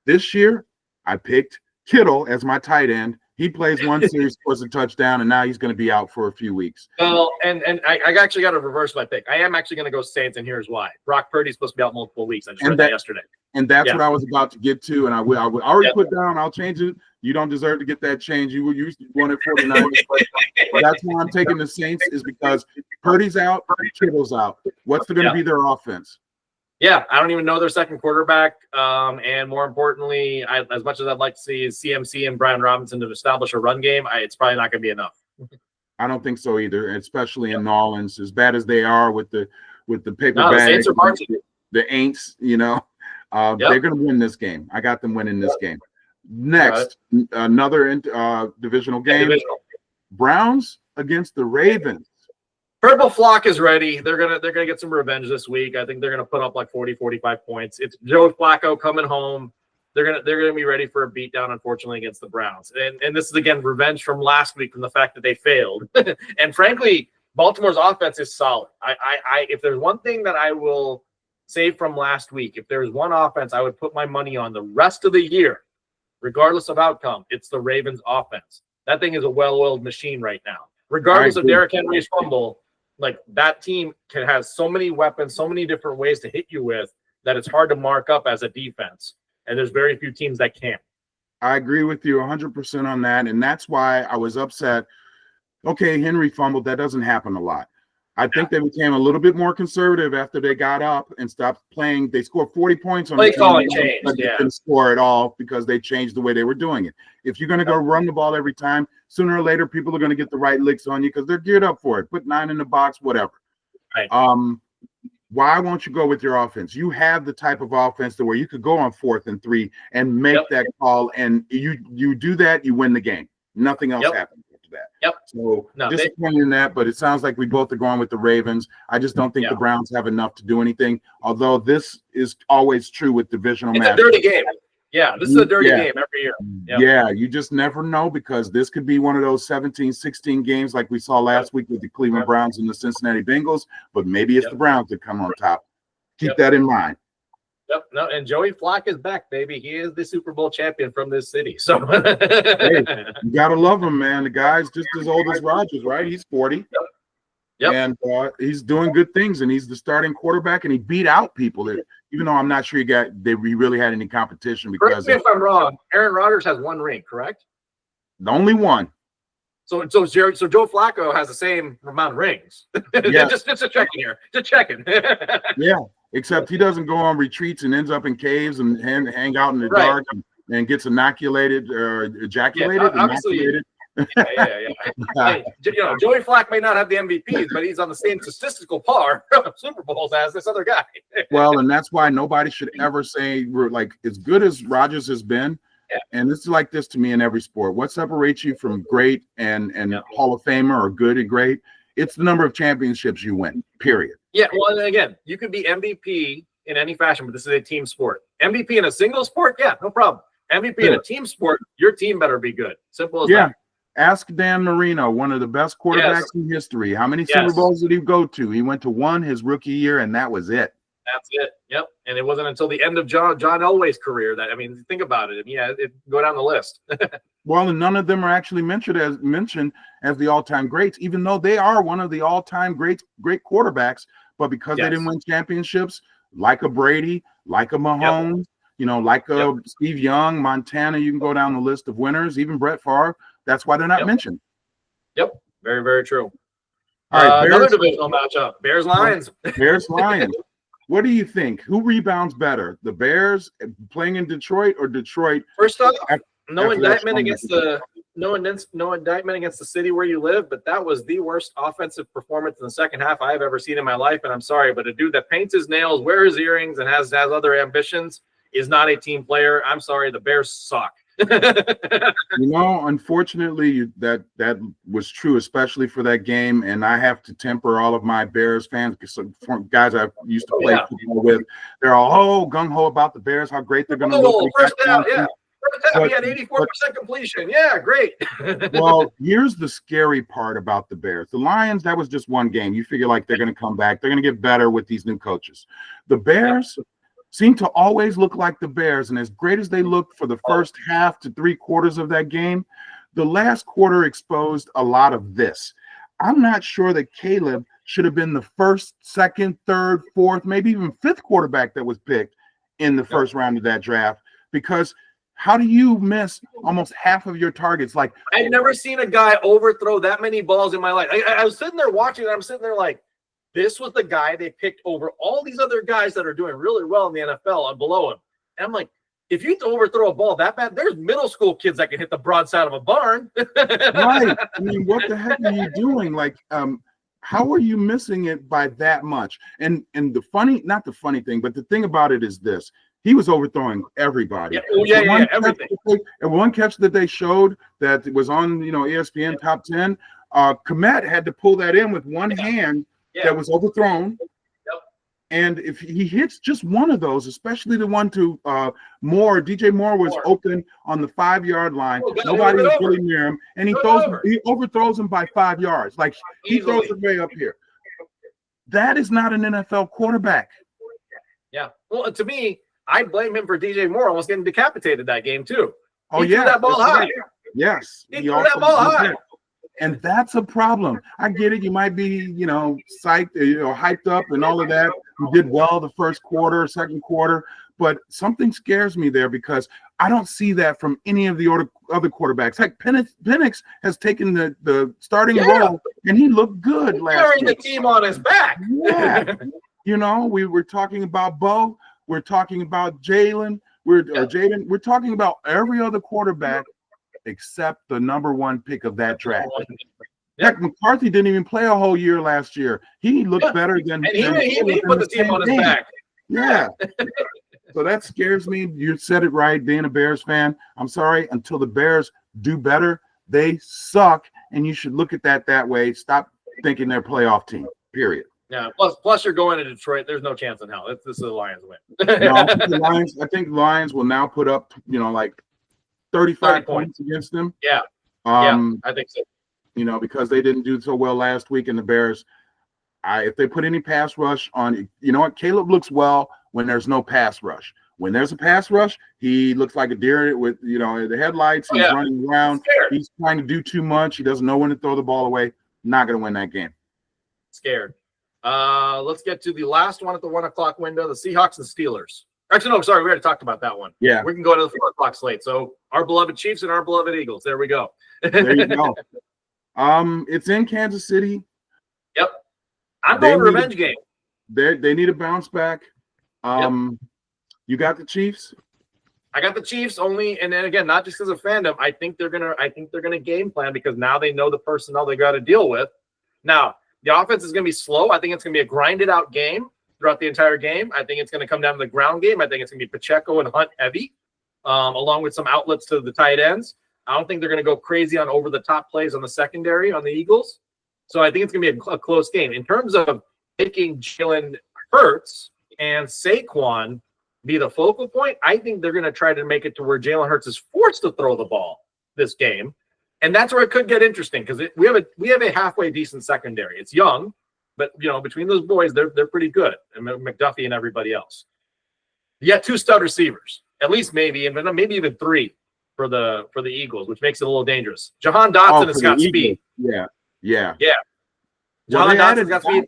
Speaker 2: This year, I picked Kittle as my tight end. He plays one series, scores a touchdown, and now he's going to be out for a few weeks.
Speaker 1: Well, and I actually got to reverse my pick. I am actually going to go Saints, and here's why. Brock Purdy's supposed to be out multiple weeks. I just read that yesterday.
Speaker 2: And that's what I was about to get to, and I would already put down. I'll change it. You don't deserve to get that change. You wanted 49. But that's why I'm taking the Saints is because Purdy's out, Kittle's out. What's going to be their offense?
Speaker 1: Yeah, I don't even know their second quarterback. And more importantly, as much as I'd like to see CMC and Brian Robinson to establish a run game, it's probably not going to be enough.
Speaker 2: I don't think so either, especially in New Orleans, as bad as they are with the paper bag.
Speaker 1: The Saints are varsity.
Speaker 2: The Aints, they're going to win this game. I got them winning this game. Next, another divisional game. Browns against the Ravens.
Speaker 1: Purple Flock is ready. They're gonna get some revenge this week. I think they're gonna put up like 40, 45 points. It's Joe Flacco coming home. They're gonna be ready for a beatdown, unfortunately, against the Browns. And this is again revenge from last week from the fact that they failed. And frankly, Baltimore's offense is solid. I if there's one thing that I will say from last week, if there's one offense I would put my money on the rest of the year, regardless of outcome, it's the Ravens offense. That thing is a well-oiled machine right now. Regardless of Derrick Henry's fumble, like that team has so many weapons, so many different ways to hit you with that it's hard to mark up as a defense. And there's very few teams that can.
Speaker 2: I agree with you 100% on that. And that's why I was upset. Okay, Henry fumbled. That doesn't happen a lot. I think they became a little bit more conservative after they got up and stopped playing. They scored 40 points on the team, but they didn't score at all because they changed the way they were doing it. If you're going to go run the ball every time, sooner or later, people are going to get the right licks on you because they're geared up for it. Put 9 in the box, whatever.
Speaker 1: Right.
Speaker 2: Why won't you go with your offense? You have the type of offense to where you could go on 4th and 3 and make that call, and you do that, you win the game. Nothing else happens after that. So disappointed in that, but it sounds like we both are going with the Ravens. I just don't think the Browns have enough to do anything. Although this is always true with divisional matches.
Speaker 1: It's a dirty game. Yeah, this is a dirty game every year.
Speaker 2: Yeah, you just never know, because this could be one of those 17-16 games like we saw last week with the Cleveland Browns and the Cincinnati Bengals, but maybe it's the Browns that come on top. Keep that in mind.
Speaker 1: No, and Joey Flacco is back, baby. He is the Super Bowl champion from this city. So
Speaker 2: hey, you gotta love him, man. The guy's just as old as Rodgers, right? He's 40. And he's doing good things, and he's the starting quarterback, and he beat out people that, even though I'm not sure he really had any competition. Because
Speaker 1: correct me if I'm wrong, Aaron Rodgers has 1 ring, correct?
Speaker 2: The only one.
Speaker 1: So Joe Flacco has the same amount of rings. just checking here. Just checking.
Speaker 2: Yeah, except he doesn't go on retreats and ends up in caves and hang out in the dark and gets inoculated or ejaculated. Inoculated.
Speaker 1: Hey, Joey Flacco may not have the MVPs, but he's on the same statistical par of Super Bowls as this other guy.
Speaker 2: Well, and that's why nobody should ever say we're like as good as Rodgers has been. And this is like this to me in every sport. What separates you from great and Hall of Famer or good and great? It's the number of championships you win, period.
Speaker 1: Yeah, well, and again, you could be MVP in any fashion, but this is a team sport. MVP in a single sport, no problem. MVP in a team sport, your team better be good. Simple as that.
Speaker 2: Ask Dan Marino, one of the best quarterbacks in history. How many Super Bowls did he go to? He went to 1 his rookie year, and that was it.
Speaker 1: That's it. Yep. And it wasn't until the end of John Elway's career that, think about it. It go down the list.
Speaker 2: Well, and none of them are actually mentioned as the all-time greats, even though they are one of the all-time great quarterbacks. But because they didn't win championships, like a Brady, like a Mahomes, like a Steve Young, Montana, you can go down the list of winners, even Brett Favre. That's why they're not mentioned.
Speaker 1: Yep. Very, very true.
Speaker 2: All right,
Speaker 1: another divisional matchup, Bears-Lions.
Speaker 2: Bears-Lions. What do you think? Who rebounds better, the Bears playing in Detroit or Detroit?
Speaker 1: First off, no indictment against the city where you live, but that was the worst offensive performance in the second half I've ever seen in my life. And I'm sorry, but a dude that paints his nails, wears earrings, and has other ambitions is not a team player. I'm sorry, the Bears suck.
Speaker 2: Unfortunately, that was true, especially for that game. And I have to temper all of my Bears fans, because some guys I used to play football with, they're all gung ho about the Bears, how great they're going to look.
Speaker 1: First down, we had 84% completion. Yeah, great.
Speaker 2: Well, here's the scary part about the Bears. The Lions, that was just one game. You figure like they're going to come back. They're going to get better with these new coaches. The Bears seem to always look like the Bears, and as great as they looked for the first half to 3/4 of that game, the last quarter exposed a lot of this. I'm not sure that Caleb should have been the first, second, third, fourth, maybe even fifth quarterback that was picked in the first round of that draft, because how do you miss almost half of your targets? Like,
Speaker 1: I've never seen a guy overthrow that many balls in my life. I was sitting there watching, and I'm sitting there like, this was the guy they picked over all these other guys that are doing really well in the NFL and below him. And I'm like, if you overthrow a ball that bad, there's middle school kids that can hit the broadside of a barn.
Speaker 2: Right. What the heck are you doing? Like, how are you missing it by that much? And not the funny thing, but the thing about it is this. He was overthrowing everybody.
Speaker 1: Everything.
Speaker 2: And one catch that they showed that was on, ESPN Top 10, Komet had to pull that in with one hand. That was overthrown. And if he hits just one of those, especially the one to Moore, DJ Moore was open on the 5-yard line. Nobody was really near him. And he overthrows him by 5 yards. Like, he throws it way up here. That is not an NFL quarterback.
Speaker 1: Yeah. Well, to me, I blame him for DJ Moore almost getting decapitated that game, too.
Speaker 2: He
Speaker 1: threw that ball high.
Speaker 2: Right. Yes.
Speaker 1: He threw that ball high.
Speaker 2: And that's a problem. I get it. You might be, psyched, hyped up and all of that. You did well the first quarter, second quarter, but something scares me there because I don't see that from any of the other quarterbacks. Heck, Penix has taken the starting role, and he looked good last year.
Speaker 1: Carrying the team on his back.
Speaker 2: Yeah. We were talking about Bo. We're talking about Jaden. We're talking about every other quarterback except the number 1 pick of that draft. Heck, McCarthy didn't even play a whole year last year. He looked better than
Speaker 1: and he put the team on his back.
Speaker 2: Yeah. So that scares me. You said it right, being a Bears fan. I'm sorry, until the Bears do better, they suck, and you should look at that way. Stop thinking they're a playoff team, period.
Speaker 1: Yeah. Plus, you're going to Detroit. There's no chance in hell. This is the Lions win.
Speaker 2: No, I think the Lions will now put up, like 35 points against them.
Speaker 1: Yeah.
Speaker 2: Yeah,
Speaker 1: I think so.
Speaker 2: Because they didn't do so well last week, and the Bears, if they put any pass rush on, you know what? Caleb looks well when there's no pass rush. When there's a pass rush, he looks like a deer with, the headlights. He's running around. He's trying to do too much. He doesn't know when to throw the ball away. Not going to win that game.
Speaker 1: Scared. Let's get to the last one at the 1 o'clock window, the Seahawks and Steelers. Actually, no, sorry. We already talked about that one.
Speaker 2: Yeah.
Speaker 1: We can go to the 4 o'clock slate. So our beloved Chiefs and our beloved Eagles. There we go.
Speaker 2: There you go. It's in Kansas City.
Speaker 1: Yep. I'm going revenge game.
Speaker 2: They need a bounce back. You got the Chiefs?
Speaker 1: I got the Chiefs only, and then again, not just because of fandom. I think they're gonna game plan because now they know the personnel they got to deal with. Now the offense is gonna be slow. I think it's gonna be a grinded out game throughout the entire game. I think it's gonna come down to the ground game. I think it's gonna be Pacheco and Hunt heavy, along with some outlets to the tight ends. I don't think they're gonna go crazy on over the top plays on the secondary on the Eagles. So I think it's gonna be a close game in terms of making Jalen Hurts and Saquon be the focal point. I think they're going to try to make it to where Jalen Hurts is forced to throw the ball this game, and that's where it could get interesting because we have a halfway decent secondary. It's young, but between those boys, they're pretty good, and McDuffie and everybody else. You got 2 stud receivers, at least maybe even 3 for the Eagles, which makes it a little dangerous. Jahan Dotson has got speed.
Speaker 2: Yeah.
Speaker 1: Jahan Dotson's got speed.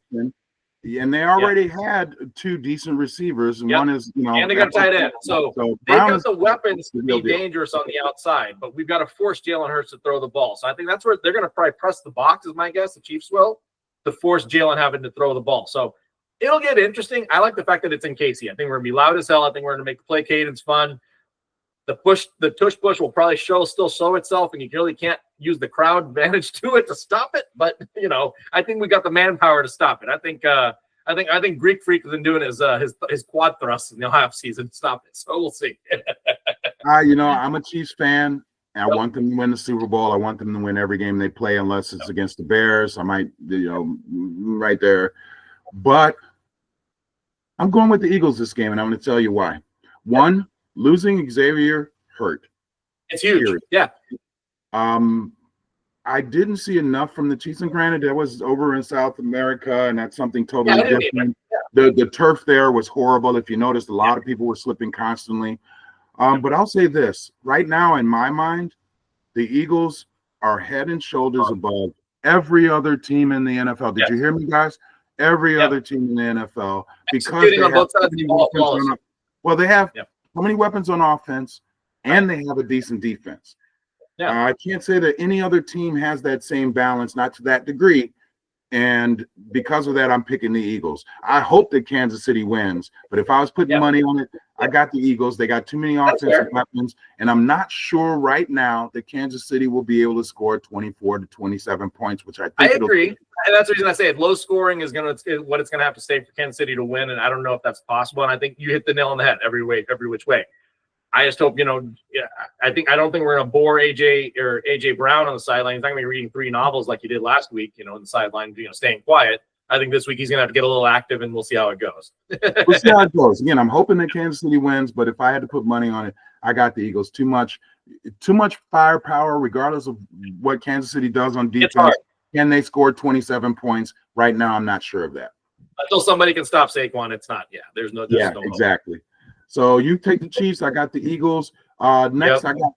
Speaker 2: And they already had 2 decent receivers, and one is,
Speaker 1: and they got a tight end. So they got the weapons to be dangerous on the outside, but we've got to force Jalen Hurts to throw the ball. So I think that's where they're going to probably press the box, is my guess. The Chiefs will, to force Jalen having to throw the ball. So it'll get interesting. I like the fact that it's in KC. I think we're going to be loud as hell. I think we're going to make the play cadence fun. The tush push will probably still show itself, and you really can't use the crowd advantage to it to stop it. But I think we got the manpower to stop it. I think Greek Freak has been doing his quad thrusts in the off season to stop it. So we'll see.
Speaker 2: I'm a Chiefs fan, and I want them to win the Super Bowl. I want them to win every game they play, unless it's against the Bears. I might, right there. But I'm going with the Eagles this game, and I'm going to tell you why. One, losing Xavier hurt.
Speaker 1: It's huge. Period. Yeah.
Speaker 2: I didn't see enough from the Chiefs, and granted, that was over in South America, and that's something totally different. The turf there was horrible. If you noticed, a lot of people were slipping constantly. But I'll say this. Right now, in my mind, the Eagles are head and shoulders above every other team in the NFL. Did you hear me, guys? Every other team in the NFL. Because they have they have so many weapons on offense, and they have a decent defense. Yeah. I can't say that any other team has that same balance, not to that degree. And because of that, I'm picking the Eagles. I hope that Kansas City wins. But if I was putting money on it, I got the Eagles. They got too many offensive weapons. And I'm not sure right now that Kansas City will be able to score 24 to 27 points, which I
Speaker 1: agree. And that's the reason I say it. Low scoring is what it's going to have to stay for Kansas City to win. And I don't know if that's possible. And I think you hit the nail on the head every which way. I just hope, I don't think we're going to bore AJ Brown on the sideline. He's not going to be reading 3 novels like he did last week, in the sideline, staying quiet. I think this week he's going to have to get a little active, and we'll see how it goes.
Speaker 2: We'll see how it goes. Again, I'm hoping that Kansas City wins, but if I had to put money on it, I got the Eagles. Too much firepower, regardless of what Kansas City does on defense. Can they score 27 points? Right now, I'm not sure of that.
Speaker 1: Until somebody can stop Saquon, it's not. Yeah, there's no.
Speaker 2: Exactly. So you take the Chiefs. I got the Eagles. Next, I got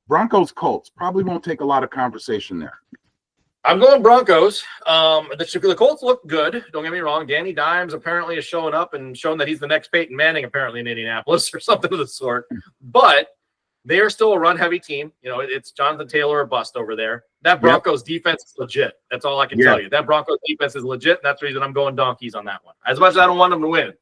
Speaker 2: Broncos Colts. Probably won't take a lot of conversation there.
Speaker 1: I'm going Broncos. The Colts look good. Don't get me wrong. Danny Dimes apparently is showing up and showing that he's the next Peyton Manning apparently in Indianapolis or something of the sort. But they are still a run-heavy team. It's Jonathan Taylor or bust over there. That Broncos defense is legit. That's all I can tell you. That Broncos defense is legit, and that's the reason I'm going donkeys on that one. As much as I don't want them to win.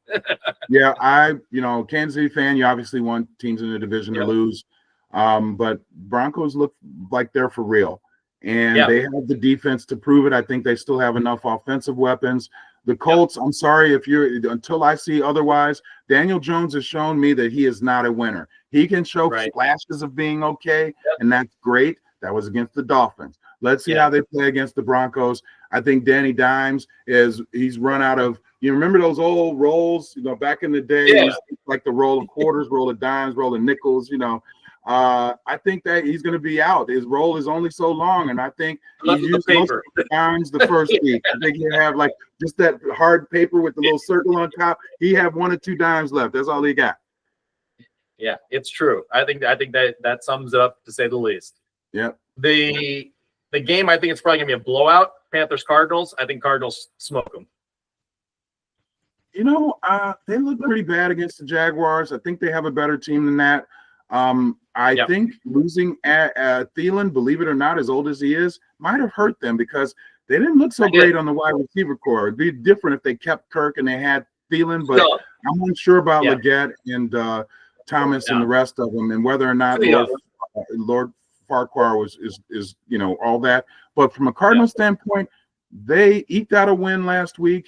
Speaker 2: Kansas City fan, you obviously want teams in the division to lose. But Broncos look like they're for real. and
Speaker 1: Yeah.
Speaker 2: they have the defense to prove it. I think they still have enough offensive weapons. The Colts, I'm sorry if until I see otherwise, Daniel Jones has shown me that he is not a winner. He can show flashes of being okay, and that's great. That was against the Dolphins. Let's see how they play against the Broncos. I think Danny Dimes he's run out of, you remember those old rolls, back in the day, like the roll of quarters, roll of dimes, roll of nickels, I think that he's going to be out. His roll is only so long, and I think he used most of the dimes the first week. I think he'll have like just that hard paper with the little circle on top. He have 1 or 2 dimes left. That's all he got.
Speaker 1: Yeah, it's true. I think that sums it up, to say the least.
Speaker 2: Yep.
Speaker 1: The game, I think it's probably gonna be a blowout. Panthers Cardinals. I think Cardinals smoke them.
Speaker 2: They look pretty bad against the Jaguars. I think they have a better team than that. I think losing Thielen, believe it or not, as old as he is, might have hurt them because they didn't look so great on the wide receiver core. It'd be different if they kept Kirk and they had Thielen, but I'm unsure about Leggett and Thomas and the rest of them, and whether or not Lord Farquhar is all that. But from a Cardinal standpoint, they eked out a win last week.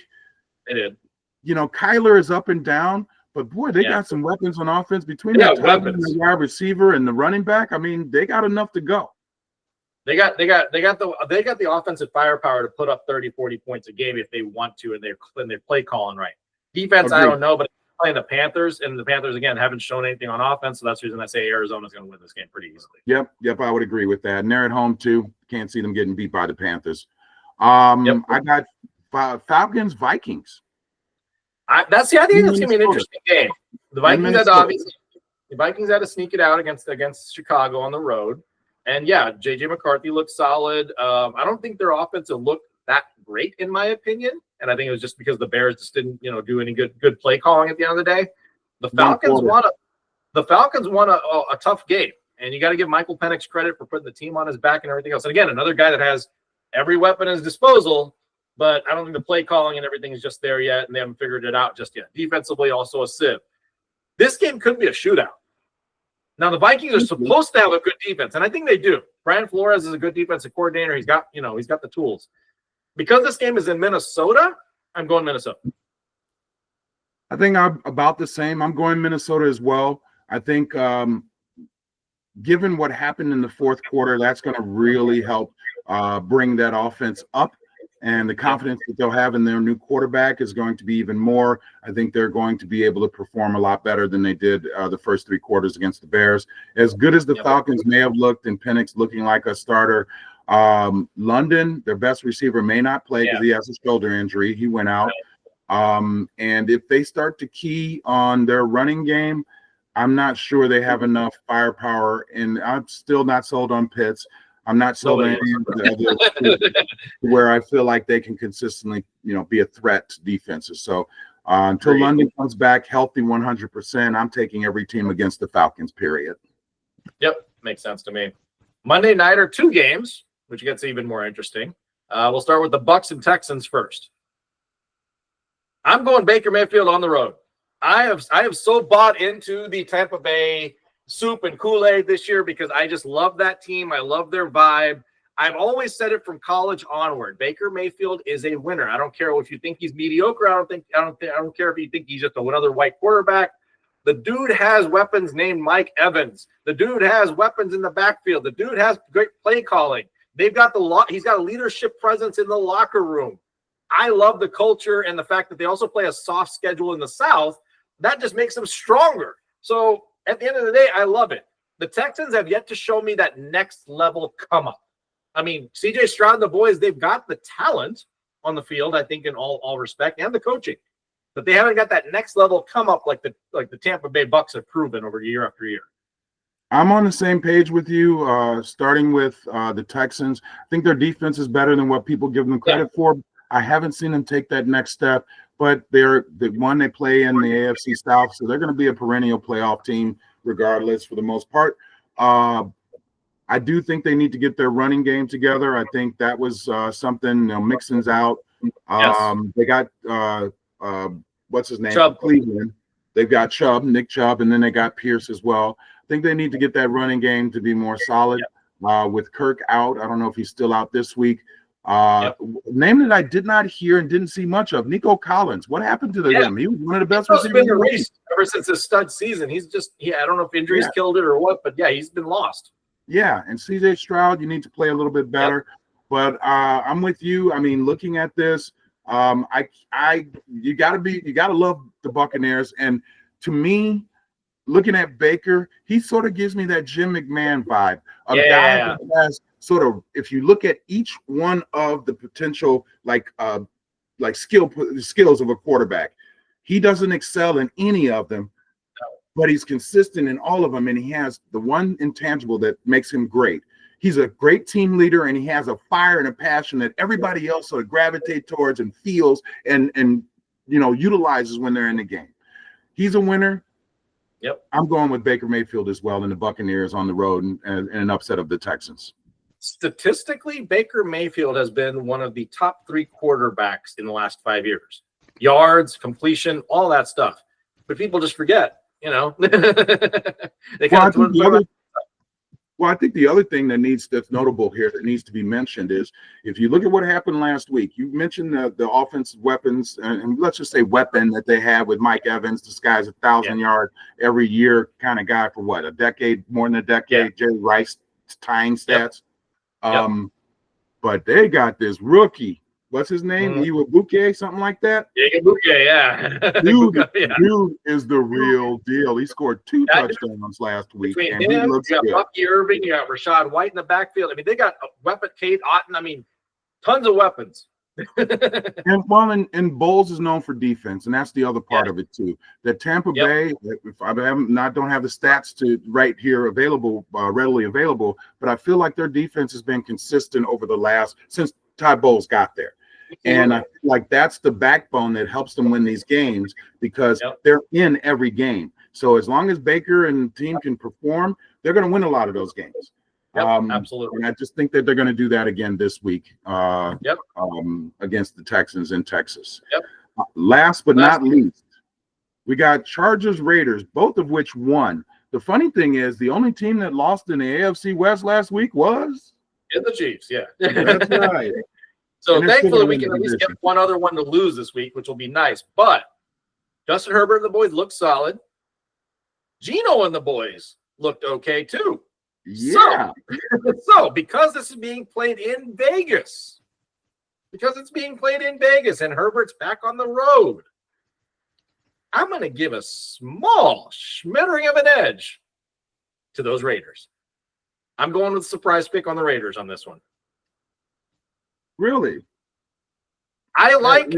Speaker 1: They did.
Speaker 2: Kyler is up and down, but boy, they got some weapons on offense between the wide receiver and the running back. I mean, they got enough to go.
Speaker 1: They got the offensive firepower to put up 30, 40 points a game if they want to, and they're play calling right. Defense, I don't know, but playing the Panthers, and the Panthers again haven't shown anything on offense, so that's the reason I say Arizona's going to win this game pretty easily.
Speaker 2: Yep, I would agree with that. And they're at home too. Can't see them getting beat by the Panthers. I got Falcons Vikings.
Speaker 1: I think that's going to be an interesting game. The Vikings had to sneak it out against Chicago on the road, and JJ McCarthy looked solid. I don't think their offense looked that great in my opinion. And I think it was just because the Bears just didn't, do any good play calling at the end of the day. The Falcons won a tough game, and you got to give Michael Penix credit for putting the team on his back and everything else. And again, another guy that has every weapon at his disposal, but I don't think the play calling and everything is just there yet, and they haven't figured it out just yet. Defensively, also a sieve. This game could be a shootout. Now the Vikings are supposed to have a good defense, and I think they do. Brian Flores is a good defensive coordinator. He's got the tools. Because this game is in Minnesota, I'm going Minnesota.
Speaker 2: I think I'm about the same. I'm going Minnesota as well. I think given what happened in the fourth quarter, that's going to really help bring that offense up. And the confidence that they'll have in their new quarterback is going to be even more. I think they're going to be able to perform a lot better than they did the first 3 quarters against the Bears. As good as the Falcons may have looked, and Penix looking like a starter, London, their best receiver, may not play because he has a shoulder injury. He went out. And if they start to key on their running game, I'm not sure they have enough firepower. And I'm still not sold on Pitts. I'm not sold on any of the other where I feel like they can consistently, be a threat to defenses. So until London comes back healthy 100%, I'm taking every team against the Falcons, period.
Speaker 1: Yep, makes sense to me. Monday night are 2 games, which gets even more interesting. We'll start with the Bucs and Texans first. I'm going Baker Mayfield on the road. I have so bought into the Tampa Bay soup and Kool-Aid this year because I just love that team. I love their vibe. I've always said it from college onward. Baker Mayfield is a winner. I don't care if you think he's mediocre. I don't care if you think he's just another white quarterback. The dude has weapons named Mike Evans. The dude has weapons in the backfield. The dude has great play calling. He's got a leadership presence in the locker room. I love the culture and the fact that they also play a soft schedule in the South. That just makes them stronger. So at the end of the day, I love it. The Texans have yet to show me that next level come up. I mean, CJ Stroud and the boys, they've got the talent on the field, I think, in all respect, and the coaching. But they haven't got that next level come up like the Tampa Bay Bucs have proven over year after year.
Speaker 2: I'm on the same page with you, starting with the Texans. I think their defense is better than what people give them credit for. I haven't seen them take that next step, but they play in the AFC South, so they're going to be a perennial playoff team regardless for the most part. I do think they need to get their running game together. I think that was something, Mixon's out. They got what's his name?
Speaker 1: Chubb.
Speaker 2: Cleveland. They've got Nick Chubb, and then they got Pierce as well. I think they need to get that running game to be more solid. with Kirk out. I don't know if he's still out this week. Name that I did not hear and didn't see much of, Nico Collins. What happened to him? He was one of the best
Speaker 1: He's been
Speaker 2: receivers.
Speaker 1: erased ever since his stud season. He's just, I don't know if injuries killed it or what, but yeah, he's been lost.
Speaker 2: Yeah, and CJ Stroud, you need to play a little bit better. But I'm with you. I mean, looking at this, you gotta love the Buccaneers. And to me, looking at Baker, he sort of gives me that Jim McMahon vibe. A guy that has sort of, if you look at each one of the potential skills of a quarterback, he doesn't excel in any of them, but he's consistent in all of them, and he has the one intangible that makes him great. He's a great team leader, and he has a fire and a passion that everybody else sort of gravitate towards and feels and utilizes when they're in the game. He's a winner.
Speaker 1: Yep.
Speaker 2: I'm going with Baker Mayfield as well, and the Buccaneers on the road and an upset of the Texans.
Speaker 1: Statistically, Baker Mayfield has been one of the top 3 quarterbacks in the last 5 years. Yards, completion, all that stuff. But people just forget, they kind of
Speaker 2: I think the other thing that's notable here that needs to be mentioned is if you look at what happened last week, you mentioned the offensive weapons, and let's just say weapon that they have with Mike Evans. This guy's 1,000-yard every year kind of guy for what, a decade, more than a decade. Jerry Rice tying stats. But they got this rookie. What's his name? Iwabuke, something like that.
Speaker 1: Iwabuke,
Speaker 2: Dude is the real deal. He scored 2 touchdowns last week. And he looks
Speaker 1: you got
Speaker 2: good.
Speaker 1: Bucky Irving, you got Rashad White in the backfield. I mean, they got a weapon, Cade Otton. I mean, tons of weapons.
Speaker 2: and Bowles is known for defense, and that's the other part of it too. That Tampa Bay, if I don't have the stats to right here available, readily available, but I feel like their defense has been consistent over since Todd Bowles got there. And I feel like that's the backbone that helps them win these games because they're in every game. So as long as Baker and the team can perform, they're going to win a lot of those games.
Speaker 1: Absolutely.
Speaker 2: And I just think that they're going to do that again this week against the Texans in Texas. Last but not least, we got Chargers Raiders, both of which won. The funny thing is the only team that lost in the AFC West last week was
Speaker 1: the Chiefs.
Speaker 2: That's right.
Speaker 1: So thankfully we can at least get one other one to lose this week, which will be nice. But Justin Herbert and the boys look solid. Geno and the boys looked okay too.
Speaker 2: Yeah.
Speaker 1: So because this is being played in Vegas, and Herbert's back on the road, I'm going to give a small smattering of an edge to those Raiders. I'm going with surprise pick on the Raiders on this one.
Speaker 2: Really?
Speaker 1: I like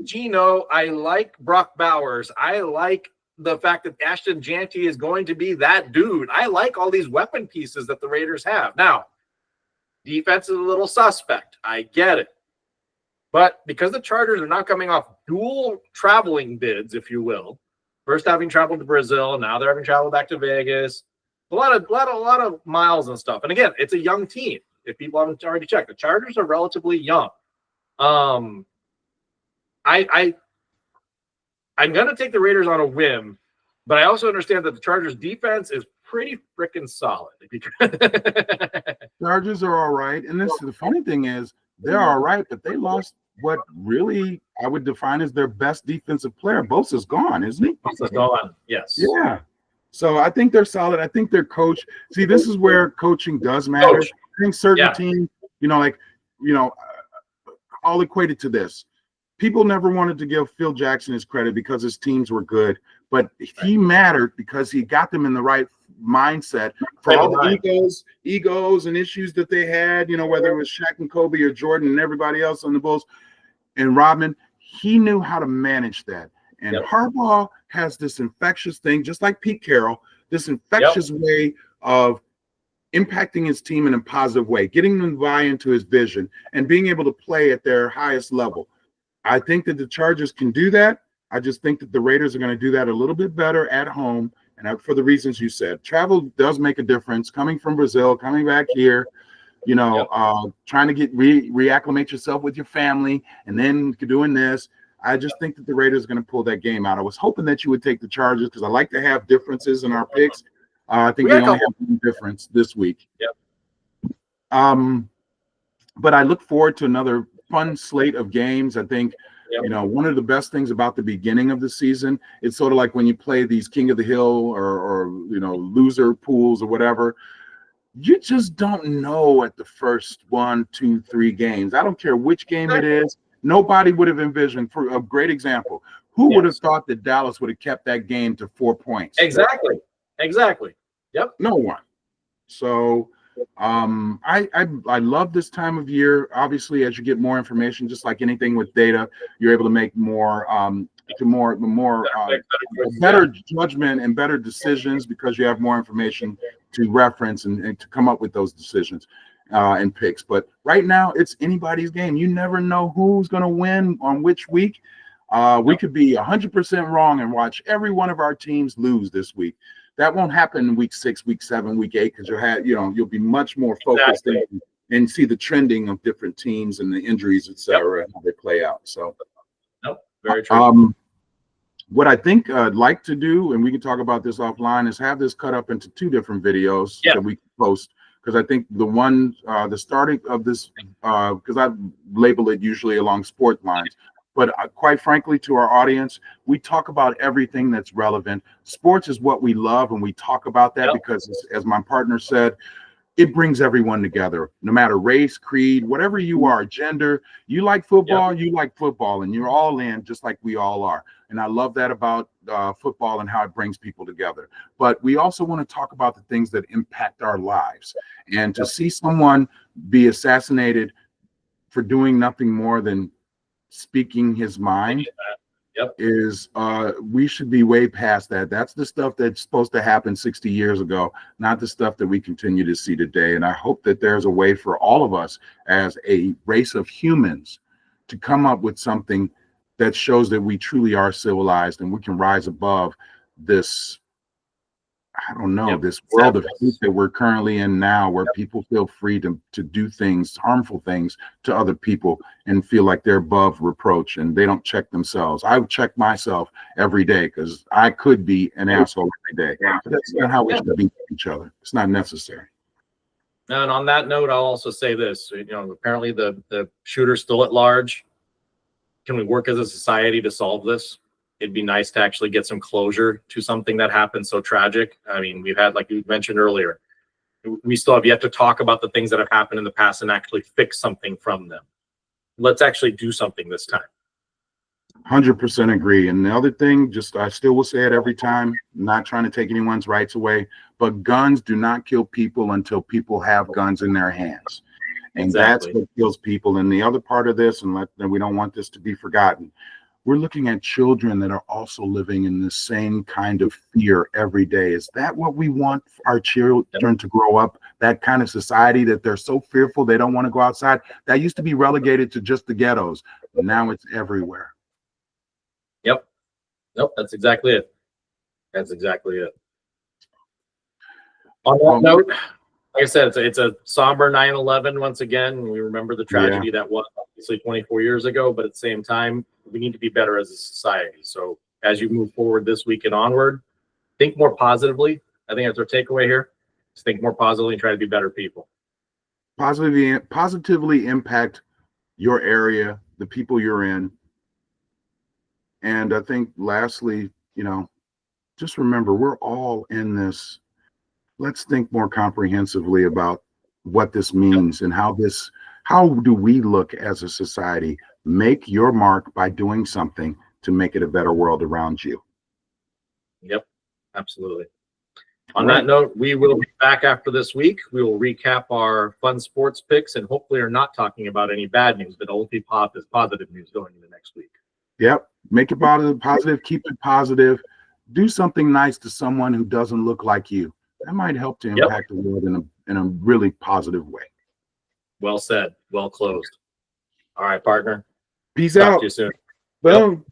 Speaker 1: Geno. I like Brock Bowers. I like the fact that Ashton Janty is going to be that dude. I like all these weapon pieces that the Raiders have. Now, defense is a little suspect. I get it. But because the Chargers are now coming off dual traveling bids, if you will, first having traveled to Brazil, now they're having traveled back to Vegas, a lot of miles and stuff. And again, it's a young team. If people haven't already checked, the Chargers are relatively young. I'm going to take the Raiders on a whim, but I also understand that the Chargers defense is pretty freaking solid.
Speaker 2: Chargers are all right. And the funny thing is they're all right, but they lost what really I would define as their best defensive player. Bosa's gone, isn't he?
Speaker 1: Bosa's gone, yes.
Speaker 2: Yeah. So I think they're solid. I think their coach, see, this is where coaching does matter. I think certain teams, I'll equate it to this. People never wanted to give Phil Jackson his credit because his teams were good, but he mattered because he got them in the right mindset for all the egos and issues that they had, whether it was Shaq and Kobe or Jordan and everybody else on the Bulls and Rodman. He knew how to manage that. And Harbaugh has this infectious thing, just like Pete Carroll, this infectious way of impacting his team in a positive way, getting them to buy into his vision and being able to play at their highest level. I think that the Chargers can do that. I just think that the Raiders are going to do that a little bit better at home. And for the reasons you said, travel does make a difference. Coming from Brazil, coming back here, trying to get reacclimate yourself with your family and then doing this. I just think that the Raiders are going to pull that game out. I was hoping that you would take the Chargers because I like to have differences in our picks. I think we only have one difference this week. But I look forward to another fun slate of games. I think, one of the best things about the beginning of the season, it's sort of like when you play these King of the Hill or loser pools or whatever. You just don't know at the first 1, 2, 3 games. I don't care which game it is. Nobody would have envisioned. For a great example, who would have thought that Dallas would have kept that game to 4 points?
Speaker 1: Exactly. Yep.
Speaker 2: No one. So I love this time of year. Obviously, as you get more information, just like anything with data, you're able to make better judgment and better decisions because you have more information to reference and to come up with those decisions and picks. But right now, it's anybody's game. You never know who's going to win on which week. We could be 100% wrong and watch every one of our teams lose this week. That won't happen in week 6, week 7, week 8 because you'll be much more focused and see the trending of different teams and the injuries, et cetera, and how they play out. So,
Speaker 1: very true.
Speaker 2: What I think I'd like to do, and we can talk about this offline, is have this cut up into 2 different videos that we can post. Because I think the starting of this, because I label it usually along sport lines. But quite frankly, to our audience, we talk about everything that's relevant. Sports is what we love, and we talk about that because, as my partner said, it brings everyone together, no matter race, creed, whatever you are, gender. You like football, you like football, and you're all in just like we all are. And I love that about football and how it brings people together. But we also want to talk about the things that impact our lives. And to see someone be assassinated for doing nothing more than speaking his mind is we should be way past that. That's the stuff that's supposed to happen 60 years ago, not the stuff that we continue to see today. And I hope that there's a way for all of us as a race of humans to come up with something that shows that we truly are civilized and we can rise above this, I don't know, this world of hate that we're currently in now, where people feel free to do things, harmful things to other people and feel like they're above reproach and they don't check themselves. I would check myself every day because I could be an asshole every day. But that's not how we should be with each other. It's not necessary.
Speaker 1: And on that note, I'll also say this, apparently the shooter's still at large. Can we work as a society to solve this? It'd be nice to actually get some closure to something that happened so tragic. I mean, we've had, like you mentioned earlier, we still have yet to talk about the things that have happened in the past and actually fix something from them. Let's actually do something this time.
Speaker 2: 100% agree. And the other thing, I still will say it every time, not trying to take anyone's rights away, but guns do not kill people until people have guns in their hands. And that's what kills people. And the other part of this, and we don't want this to be forgotten, we're looking at children that are also living in the same kind of fear every day. Is that what we want our children to grow up? That kind of society that they're so fearful they don't want to go outside? That used to be relegated to just the ghettos. But now it's everywhere.
Speaker 1: Yep. Nope, that's exactly it. On that note, like I said, it's a somber 9/11 once again. We remember the tragedy that was obviously 24 years ago, but at the same time, we need to be better as a society. So as you move forward this week and onward, think more positively. I think that's our takeaway here. Just think more positively and try to be better people.
Speaker 2: Positively impact your area, the people you're in. And I think lastly, just remember, we're all in this. Let's think more comprehensively about what this means and how do we look as a society? Make your mark by doing something to make it a better world around you.
Speaker 1: Yep, absolutely. On that note, we will be back after this week. We will recap our fun sports picks and hopefully are not talking about any bad news, but only positive news going into next week.
Speaker 2: Yep. Make it positive, keep it positive. Do something nice to someone who doesn't look like you. That might help to impact the world in a really positive way. Well said. Well closed. All right, partner. Peace out.
Speaker 1: Talk to you soon.
Speaker 2: Boom.